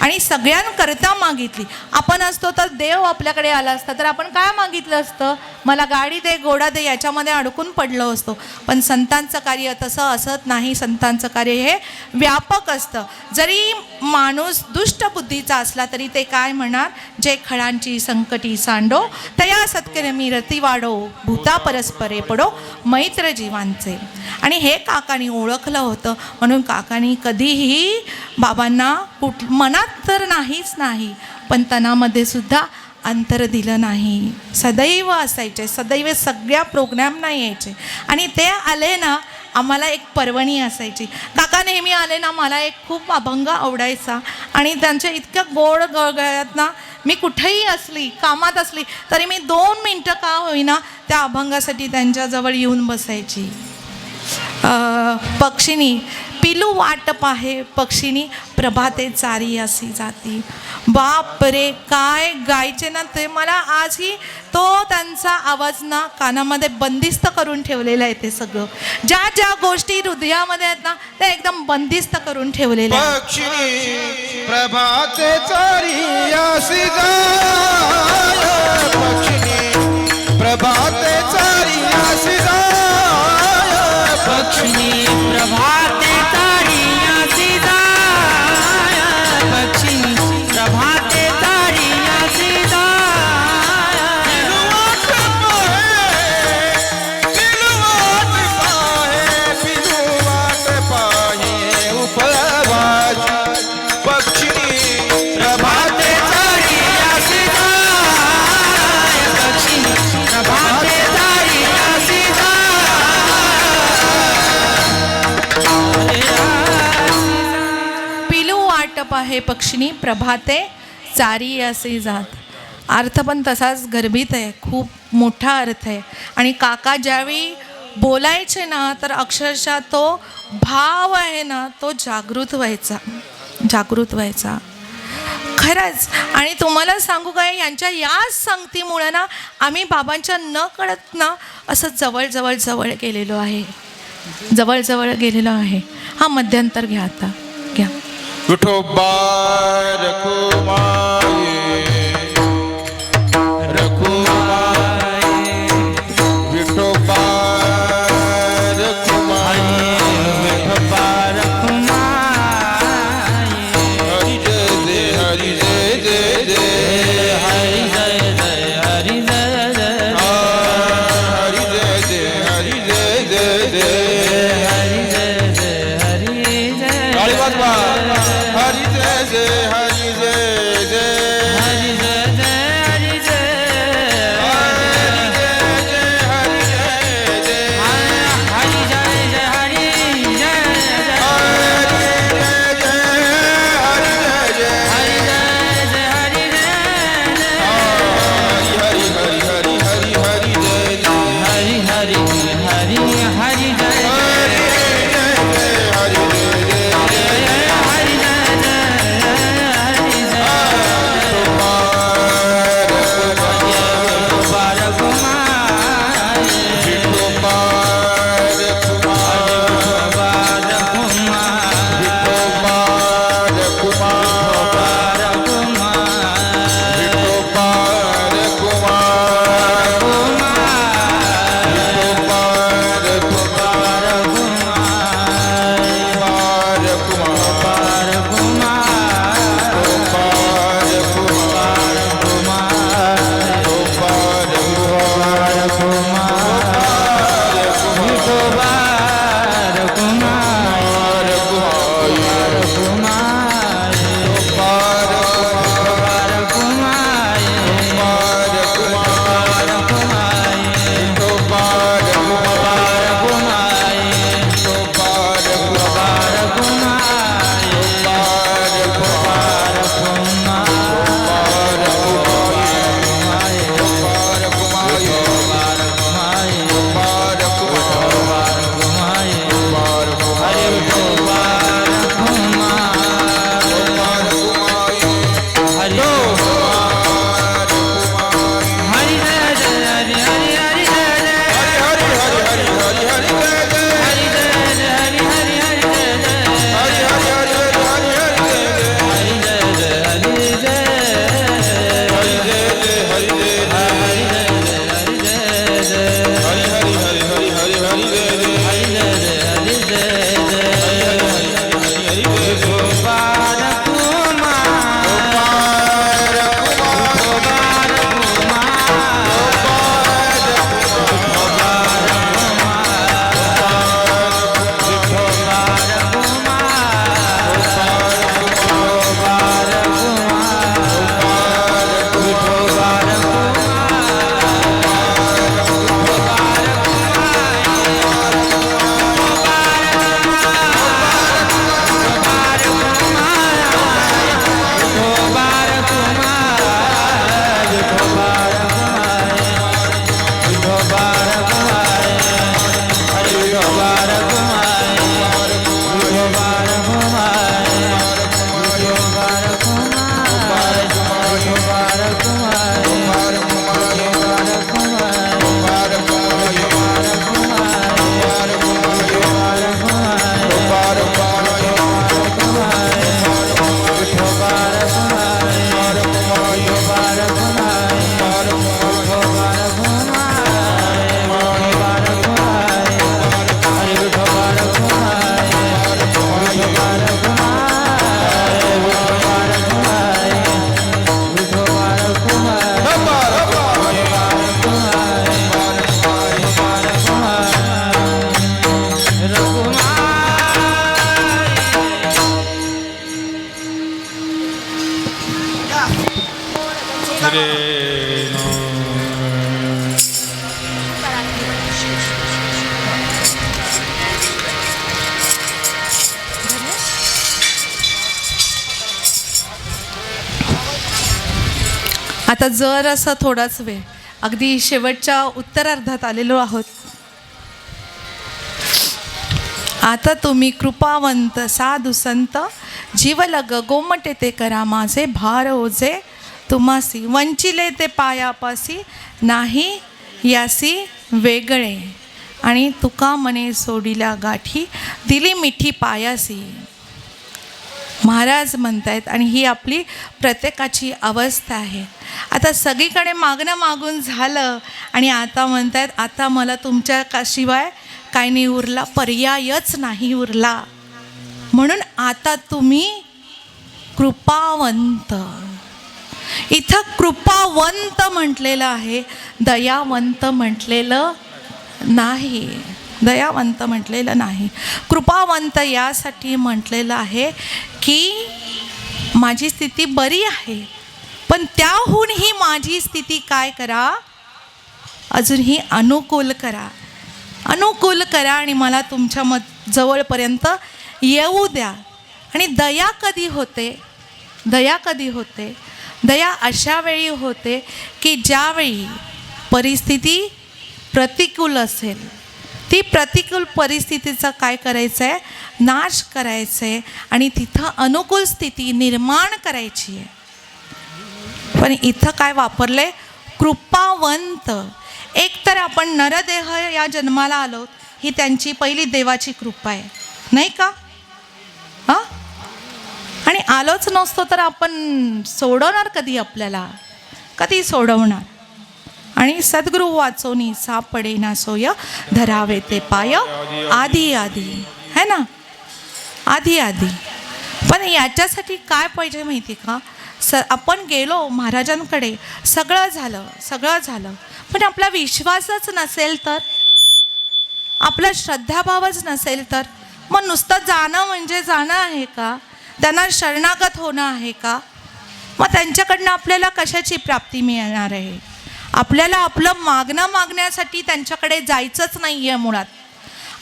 आणि सगळ्यांकरता मागितली. आपण असतो तर देव आपल्याकडे आला असता तर आपण काय मागितलं असतं, मला गाडी दे, घोडा दे, याच्यामध्ये अडकून पडलो असतो. पण संतांचं कार्य तसं असत नाही. संतांचं कार्य हे व्यापक असतं. जरी माणूस दुष्ट बुद्धीचा असला तरी ते काय म्हणणार, जे खळांची संकटी सांडो तया सत्कर्मी रती वाढो भूता परस्परे पडो मैत्र जीवांचे. आणि हे काकानी ओळखलं होतं, म्हणून काकानी कधीही बाबांना मनात तर नाहीच नाही, पण तनामध्ये सुद्धा अंतर दिलं नाही. सदैव असायचे, सदैव सगळ्या प्रोग्रॅमना यायचे. आणि ते आले ना, आम्हाला एक पर्वणी असायची. काका नेहमी आले ना, मला एक खूप अभंग आवडायचा आणि त्यांच्या इतक्या गोड गळगळ्यात ना, मी कुठेही असली, कामात असली तरी मी 2 मिनटं का होईना त्या अभंगासाठी त्यांच्याजवळ येऊन बसायची. पक्षिणी पिलू वाट पाहे पक्षिणी प्रभाते चारी अशी जाती. बाप रे, काय गायचे ना ते. मला आजही तो त्यांचा आवाज ना कानामध्ये बंदिस्त करून ठेवलेला आहे. ते सगळं ज्या ज्या गोष्टी हृदयामध्ये आहेत ना, ते एकदम बंदिस्त करून ठेवलेले आहेत. पक्षिणी प्रभाते चारी अशी जाय पक्षिणी प्रभाते चारी अशी जाय पक्षिणी प्रभाते तारी अशी जाय पक्षिणी प्रभाते तारी अशी जाय पिलुवाट पाहे उपवास पक्षिणी प्रभाते तारी अशी जाय पक्षिणी प्रभाते तारी अशी पिलू वाटप आहे पक्षिणी प्रभाते चारी असे जात. अर्थ पण तसाच गर्भित आहे, खूप मोठा अर्थ आहे. आणि काका ज्यावेळी बोलायचे ना, तर अक्षरशः तो भाव आहे ना, तो जागृत व्हायचा, जागृत व्हायचा. खरंच. आणि तुम्हाला सांगू काय, यांच्या याच संगतीमुळे ना आम्ही बाबांच्या न कळत ना असं जवळ गेलेलो आहे, जवळ गेलेलो आहे. हा मध्यंतर घ्या, आता घ्या. विठोबा रखुमाई रखुमाई विठोबा रखुमाई विठोबा रखुमाई. हरी जय जय हरी जय जय जय हरी जय जय हरी जय जय हरी जय जय हरी जय जय जय हरी जय जय हरी जय ताली वाजवा. हरी जय जय हरी जय जय हरी जय जय हरी जय हरी जय जय हरी जय जय हरी जय जय हरी जय जय हरी जय जय हरी जय जय हरी जय हरी हरी हरी हरी हरी जय जय हरी हरी हरी हरी जय हरी जय हरी जय जय हरी जय जय हरी जय बार घुमाए विठोबा रखुमाई बार घुमाए विठोबा रखुमाई बार घुमाए विठोबा रखुमाई विठोबा आता जर असं थोडाच वेळ अगदी शेवटच्या उत्तरार्धात आलेलो आहोत. आता तुम्ही कृपावंत साधू संत जीवलग गोमटे ते करा माझे भार ओझे तुम्हासी वंचिले ते पायापासी नाही यासी वेगळे आणि तुका मने सोडिल्या गाठी दिली मिठी पायासी. महाराज म्हणतायत आणि ही आपली प्रत्येकाची अवस्था आहे. आता सगळीकडे मागणं मागून झालं आणि आता म्हणतायत आता मला तुमच्या शिवाय काय नाही उरला, पर्यायच नाही उरला. म्हणून आता तुम्ही कृपावंत. इथं कृपावंत म्हटलेलं आहे, दयावंत म्हटलेलं नाही. दयावंत म्हटलेलं नाही, कृपावंत यासाठी म्हटलेलं आहे की माझी स्थिती बरी आहे, पण त्याहून ही माझी स्थिती काय करा, अजूनही अनुकूल करा. अनुकूल करा आणि मला तुमच्या जवळपर्यंत येऊ द्या. आणि दया कधी होते? दया कधी होते? दया अशा वेळी होते की ज्यावेळी परिस्थिती प्रतिकूल असेल, ती प्रतिकूल परिस्थितीचा काय करायचं आहे, नाश करायचं आहे आणि तिथं अनुकूल स्थिती निर्माण करायची आहे. पण इथं काय वापरले? कृपावंत. एकतर आपण नरदेह या जन्माला आलो, ही त्यांची पहिली देवाची कृपा आहे, नाही का? हां, आणि आलोच नसतो तर आपण सोडवणार कधी? आपल्याला कधी सोडवणार? आणि सद्गुरु वाचोनी सापडे ना सोय धरावे ते पाय आधी आधी, है ना, आधी आधी. पण याच्यासाठी काय पाहिजे माहिती का? आपण गेलो महाराजांकडे, सगळं झालं, पण आपला विश्वासच नसेल तर, आपला श्रद्धाभावच नसेल तर, मग नुसतं जाणं म्हणजे जाणं आहे का? त्यांना शरणागत होणं आहे का? मग त्यांच्याकडनं आपल्याला कशाची प्राप्ती मिळणार आहे? आपल्याला आपलं मागणं मागण्यासाठी त्यांच्याकडे जायचंच नाही आहे. मुळात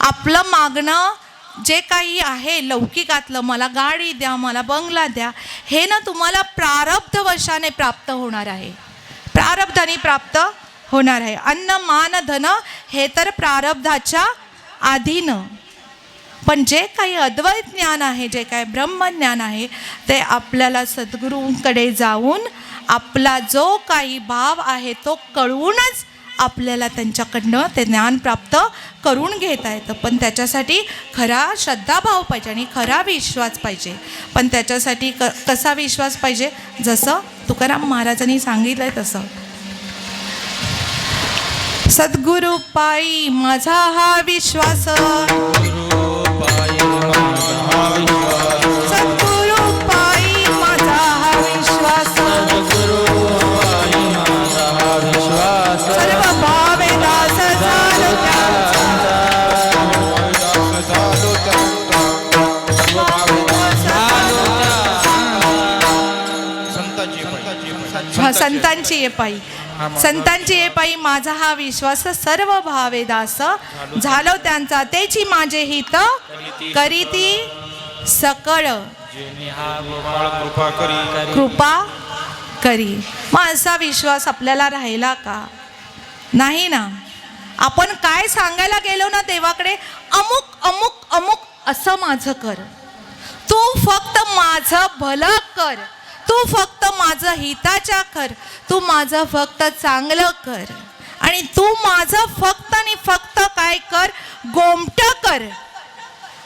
आपलं मागणं जे काही आहे लौकिकातलं, मला गाडी द्या, मला बंगला द्या, हे ना तुम्हाला प्रारब्धवशाने प्राप्त होणार आहे. प्रारब्धाने प्राप्त होणार आहे. अन्न मान धन हे तर प्रारब्धाच्या अधीन. पण जे काही अद्वैत ज्ञान आहे, जे काही ब्रह्मज्ञान आहे, ते आपल्याला सद्गुरूंकडे जाऊन आपला जो काही भाव आहे तो कळवूनच आपल्याला त्यांच्याकडनं ते ज्ञान प्राप्त करून घेता येतं. पण त्याच्यासाठी खरा श्रद्धाभाव पाहिजे आणि खरा विश्वास पाहिजे. पण त्याच्यासाठी कसा विश्वास पाहिजे? जसं तुकाराम महाराजांनी सांगितलंय तसं, सद्गुरु पायी माझा हा विश्वास, सद्गुरु पायी माझा हा विश्वास, सर्व भावे दास झालो संतांची ये पायी, संतांची ये पायी माझा हा विश्वास, सर्व भावे दास झालो त्यांचा, तेची माझे हित करीती सकळ कृपा करी. मग असा विश्वास आपल्याला राहिला का? नाही ना. आपण काय सांगायला गेलो ना देवाकडे, अमुक अमुक अमुक असं माझं कर, तू फक्त माझं भलं कर, तू फक्त माझं हिताच्या कर, तू माझं फक्त चांगलं कर, आणि तू माझं फक्त आणि फक्त काय कर, गोमटं कर.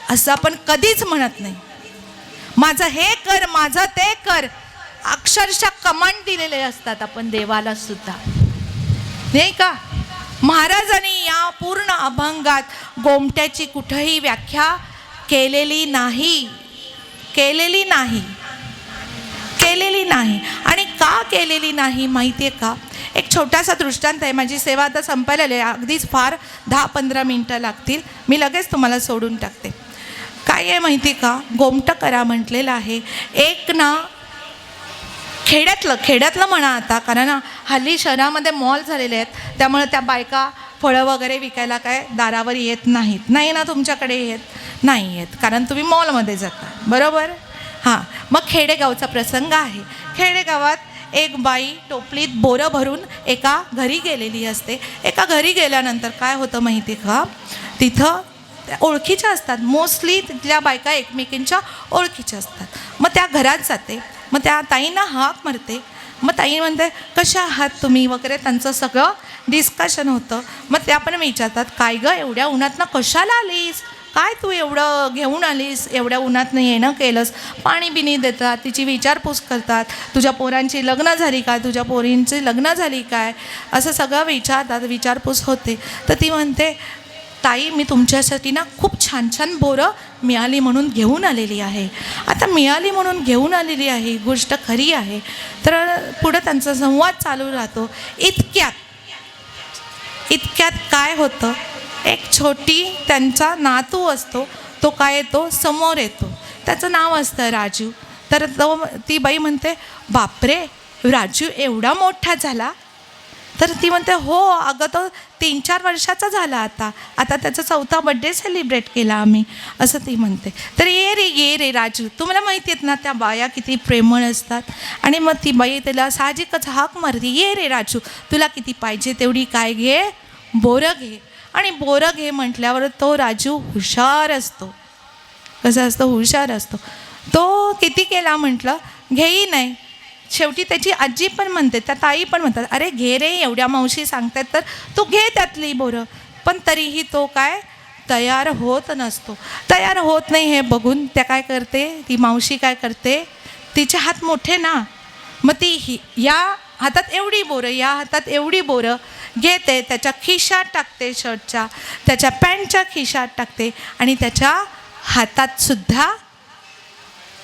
असं आपण कधीच म्हणत नाही. माझं हे कर, माझं ते कर, अक्षरशः कमांड दिलेले असतात आपण देवाला सुद्धा, नाही का? महाराजांनी या पूर्ण अभंगात गोमट्याची कुठेही व्याख्या केलेली नाही. आणि का केलेली नाही माहिती आहे का? एक छोटासा दृष्टांत आहे. माझी सेवा आता संपायला आली आहे, अगदीच फार 10-15 मिनटं लागतील, मी लगेच तुम्हाला सोडून टाकते. काय आहे माहिती का? गोमटं करा म्हटलेलं आहे. एक ना खेड्यातलं म्हणा आता, कारण हल्ली शहरामध्ये मॉल झालेले आहेत, त्यामुळे त्या बायका फळं वगैरे विकायला काय दारावर येत नाहीत. नाही ना, तुमच्याकडे येत नाही येत, कारण तुम्ही मॉलमध्ये जाता, बरोबर? हां, मग खेडेगावचा प्रसंग आहे. खेडेगावात एक बाई टोपलीत बोरं भरून एका घरी गेलेली असते. एका घरी गेल्यानंतर काय होतं माहिती का? तिथं ओळखीच्या असतात, मोस्टली तिथल्या बायका एकमेकींच्या ओळखीच्या असतात. मग त्या घरात जाते, मग त्या ताईंना हाक मारते. मग ताई म्हणते कशा आहात तुम्ही वगैरे, त्यांचं सगळं डिस्कशन होतं. मग त्या पण विचारतात काय गं एवढ्या उन्हातनं कशाला आलीस, काय तू एवढं घेऊन आलीस, एवढ्या उन्हातनं येणं केलंस. पाणी बिणी देतात, तिची विचारपूस करतात, तुझ्या पोरांची लग्न झाली काय, तुझ्या पोरींची लग्न झाली काय, असं सगळं विचारतात, विचारपूस होते. तर ती म्हणते ताई मी तुमच्यासाठी ना खूप छान छान बोरं मिळाली म्हणून घेऊन आलेली आहे. आता मिळाली म्हणून घेऊन आलेली आहे, गोष्ट खरी आहे. तर पुढं त्यांचा संवाद चालू राहतो. इतक्यात काय होतं, एक छोटी त्यांचा नातू असतो, तो काय येतो समोर येतो. त्याचं नाव असतं राजू. तर ती बाई म्हणते बापरे राजू एवढा मोठा झाला. तर ती म्हणते हो अगं तो 3-4 वर्षाचा झाला आता त्याचा 4था बड्डे सेलिब्रेट केला आम्ही, असं ती म्हणते. तर ये रे राजू. तुम्हाला माहिती आहेत ना त्या बाया किती प्रेमळ असतात. आणि मग ती बाई त्याला साहजिकच हाक मारते, ये रे राजू तुला किती पाहिजे तेवढी काय घे, बोरं घे. आणि बोरं घे म्हटल्यावर तो राजू हुशार असतो. कसा असतो, हुशार असतो. तो किती केला म्हटलं घेई नाही. शेवटी त्याची आजी पण म्हणते, त्या ताई पण म्हणतात अरे घे रे, एवढ्या मावशी सांगतात तर तू घे त्यातली बोरं. पण तरीही तो काय तयार होत नसतो. तयार होत नाही हे बघून त्या काय करते, ती मावशी काय करते, तिचे हात मोठे ना, मग ती या हातात एवढी बोरं, या हातात एवढी बोरं घेते, त्याच्या खिशात टाकते, शर्टच्या त्याच्या पॅन्टच्या खिशात टाकते आणि त्याच्या हातात सुद्धा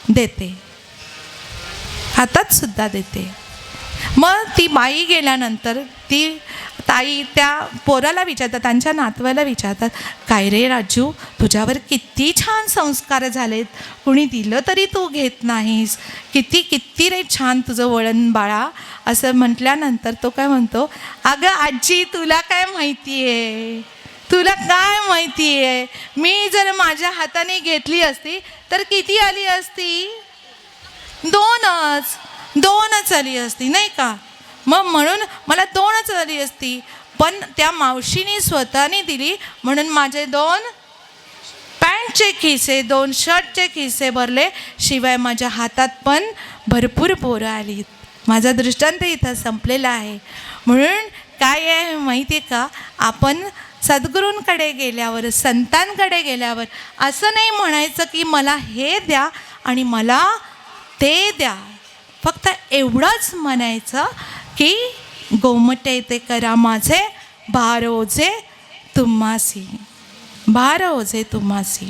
देते, हातात सुद्धा देते. मग ती बाई गेल्यानंतर ती ताई त्या पोराला विचारतात, त्यांच्या नातवाला विचारतात काय रे राजू तुझ्यावर किती छान संस्कार झालेत, कुणी दिलं तरी तू घेत नाहीस, किती रे छान तुझं वळण बाळा. असं म्हटल्यानंतर तो काय म्हणतो, अगं आजी तुला काय माहिती आहे, तुला काय माहिती आहे, मी जर माझ्या हाताने घेतली असती तर किती आली असती, दोनच आली असती नाही का. मग म्हणून मला 2च आली असती, पण त्या मावशीने स्वतःने दिली म्हणून माझे 2 पॅन्टचे खिसे, 2 शर्टचे खिसे भरले, शिवाय माझ्या हातात पण भरपूर बोरं आली. माझा दृष्टांत इथं संपलेला आहे. म्हणून काय आहे माहिती आहे का, आपण सद्गुरूंकडे गेल्यावर, संतांकडे गेल्यावर असं नाही म्हणायचं की मला हे द्या आणि मला ते द्या. फक्त एवढंच म्हणायचं की गोमटे ते करा माझे भार ओझे तुम्हासी, भार ओझे तुम्हासी.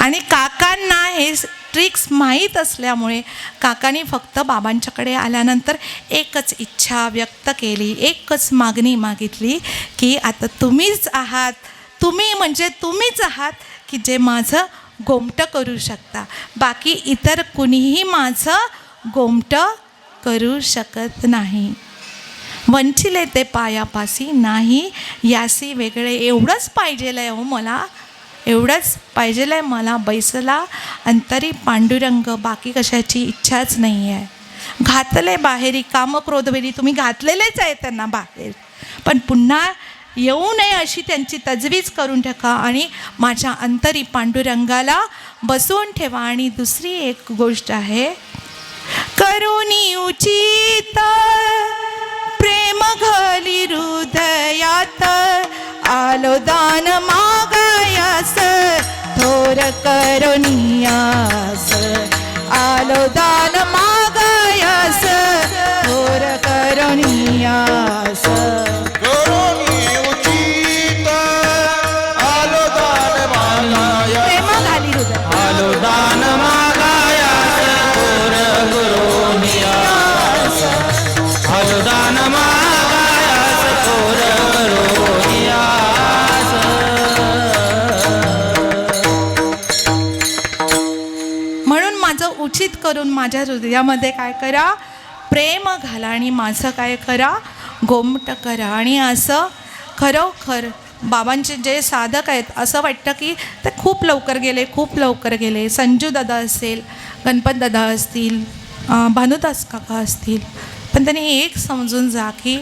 आणि काकांना हे ट्रिक्स माहीत असल्यामुळे काकांनी फक्त बाबांच्याकडे आल्यानंतर एकच इच्छा व्यक्त केली, एकच मागणी मागितली की आता तुम्हीच आहात, तुम्ही म्हणजे तुम्हीच आहात की जे माझं गोमटं करू शकता, बाकी इतर कुणीही माझं गोमटं करू शकत नाही. वंचिले ते पायापासी नाही यासी वेगळे. एवढंच पाहिजेल आहे हो मला, एवढंच पाहिजेल आहे मला बैसला अंतरी पांडुरंग, बाकी कशाची इच्छाच नाही आहे. घातले बाहेरी कामक्रोधवेरी, तुम्ही घातलेलेच आहे त्यांना बाहेर, पण पुन्हा येऊ नये अशी त्यांची तजवीज करून टाका आणि माझ्या अंतरी पांडुरंगाला बसवून ठेवा. आणि दुसरी एक गोष्ट आहे, करुणी उचित प्रेम घाली हृदयात, आलो दान मागायास थोर करुणियास, आलो दान मागायास थोर करुणियास. उचित करून माझ्या हृदयामध्ये काय करा, प्रेम घाला आणि माझं काय करा, गोमट करा. आणि असं खरोखर बाबांचे जे साधक आहेत असं वाटतं की ते खूप लवकर गेले. संजू दादा असेल, गणपत दादा असतील, भानुदास काका असतील, पण त्यांनी एक समजून जा की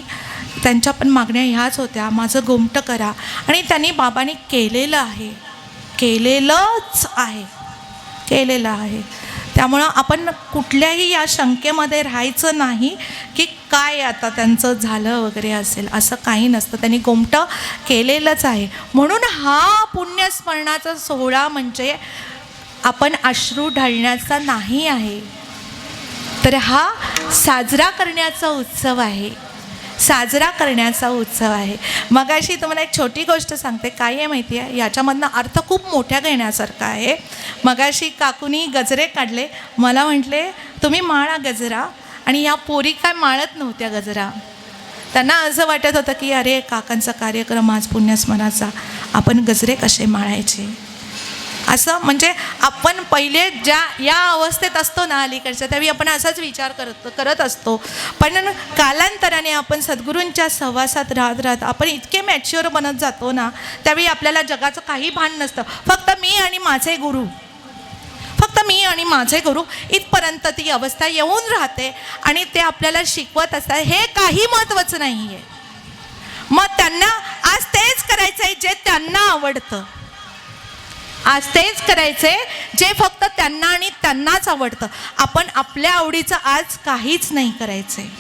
त्यांच्या पण मागण्या ह्याच होत्या, माझं गोमटं करा. आणि त्यांनी बाबांनी केलेलं आहे, केलेलं आहे. त्यामुळं आपण कुठल्याही या शंकेमध्ये राहायचं नाही की काय आता त्यांचं झालं वगैरे असेल, असं काही नसतं. त्यांनी गोमटं केलेलंच आहे. म्हणून हा पुण्यस्मरणाचा सोहळा म्हणजे आपण अश्रू ढाळण्याचा नाही आहे, तर हा साजरा करण्याचा उत्सव आहे. साजरा करण्याचा उत्सव आहे. मगाशी तुम्हाला एक छोटी गोष्ट सांगते. काय आहे माहिती आहे, याच्यामधनं अर्थ खूप मोठ्या घेण्यासारखा आहे. मगाशी काकूनी गजरे काढले, मला म्हटले तुम्ही माळा गजरा, आणि या पोरी काय माळत नव्हत्या गजरा. त्यांना असं वाटत होतं की अरे काकांचा कार्यक्रम आज पुण्यस्मरणाचा, आपण गजरे कसे माळायचे. असं म्हणजे आपण पहिले या अवस्थेत असतो ना अलीकडच्या, त्यावेळी आपण असाच विचार करत असतो. पण कालांतराने आपण सद्गुरूंच्या सहवासात राहत आपण इतके मॅच्युअर बनत जातो ना, त्यावेळी आपल्याला जगाचं काही भान नसतं. फक्त मी आणि माझे गुरु, फक्त मी आणि माझे गुरु, इथपर्यंत ती अवस्था येऊन राहते. आणि ते आपल्याला शिकवत असतात, हे काही महत्त्वाचं नाही आहे. मग त्यांना आज तेच करायचं आहे जे त्यांना आवडतं. आज तेच करायचे जे फक्त त्यांना आणि त्यांनाच आवडतं. आपण आपल्या आवडीचं आज काहीच नाही करायचं आहे.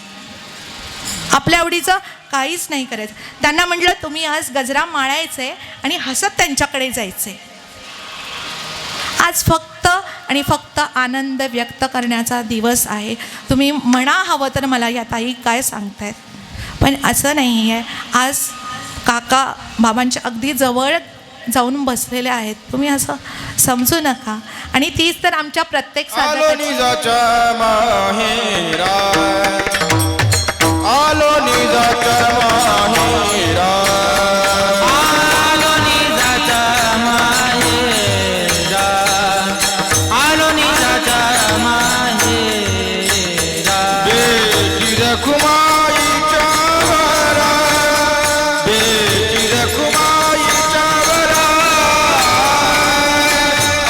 आपल्या आवडीचं काहीच नाही करायचं. त्यांना म्हटलं तुम्ही आज गजरा माळायचे आणि हसत त्यांच्याकडे जायचे. आज फक्त आणि फक्त आनंद व्यक्त करण्याचा दिवस आहे. तुम्ही म्हणा हवं तर मला या ताई काय सांगतायत, पण असं नाही आहे. आज काका बाबांच्या अगदी जवळ जाऊन बसलेले आहेत. तुम्ही असं समजू नका. आणि तीच तर आमच्या प्रत्येक आलो निजाच्या माहेरा, आलो निजाच्या माहेरा, आलो निजाच्या माहेरा, आलो निजाच्या माहेरा. बेटी रखुमाईच्या वरा, बेटी रखुमाईच्या वरा,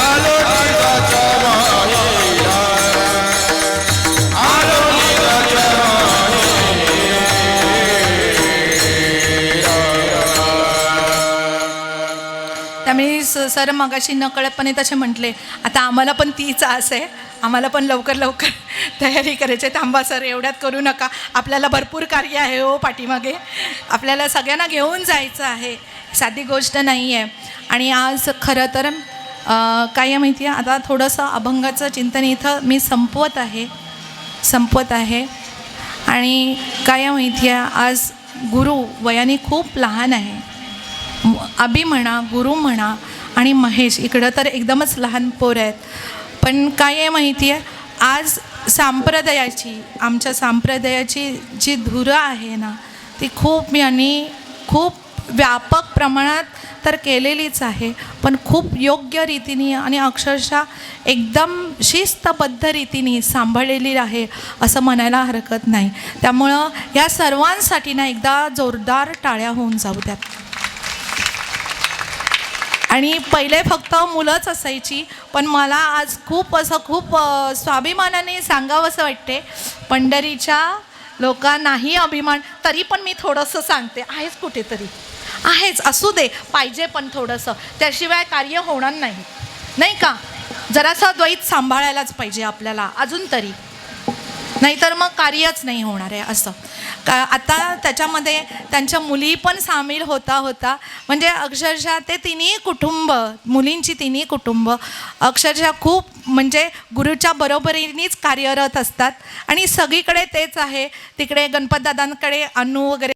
आलो निजाच्या माहेरा, आलो निजाच्या त्यामुळे सर मगाशी नकळतपणे तसे म्हटले, आता आम्हाला पण तीच आस आहे, आम्हाला पण लवकर तयारी करायची. थांबा सर, एवढ्यात करू नका, आपल्याला भरपूर कार्य आहे हो पाठीमागे, आपल्याला सगळ्यांना घेऊन जायचं आहे, साधी गोष्ट नाही आहे. आणि आज खरं तर काय आहे माहिती आहे, आता थोडंसं अभंगाचं चिंतन इथं मी संपवत आहे. आणि काय आहे माहिती आहे, आज गुरु वयाने खूप लहान आहे. अभि म्हणा, गुरु म्हणा, आणि महेश इकडं तर एकदमच लहान पोर आहेत. पण काय आहे माहिती आहे, आज आमच्या संप्रदायाची जी धुरा आहे ना, ती खूप व्यापक प्रमाणात तर केलेलीच आहे, पण खूप योग्य रीतीने आणि अक्षरशः एकदम शिस्तबद्ध रीतीने सांभाळलेली आहे असं म्हणायला हरकत नाही. त्यामुळं या सर्वांसाठी ना एकदा जोरदार टाळ्या होऊन जाऊ द्यात. आणि पहिले फक्त मुलंच असायची, पण मला आज खूप स्वाभिमानाने सांगावंसं वाटते, पंढरीच्या लोकांनाही अभिमान. तरी पण मी थोडंसं सांगते, आहेच कुठेतरी, आहेच, असू दे, पाहिजे पण थोडंसं, त्याशिवाय कार्य होणार नाही का. जरासं द्वैत सांभाळायलाच पाहिजे आपल्याला अजून तरी, नाहीतर मग कार्यच नाही होणार आहे असं. आता त्याच्यामध्ये त्यांच्या मुली पण सामील होता म्हणजे अक्षरशः ते तिन्ही कुटुंब, मुलींची तिन्ही कुटुंब अक्षरशः खूप म्हणजे गुरुच्या बरोबरीनेच कार्यरत असतात. आणि सगळीकडे तेच आहे. तिकडे गणपतदादांकडे अण्णू वगैरे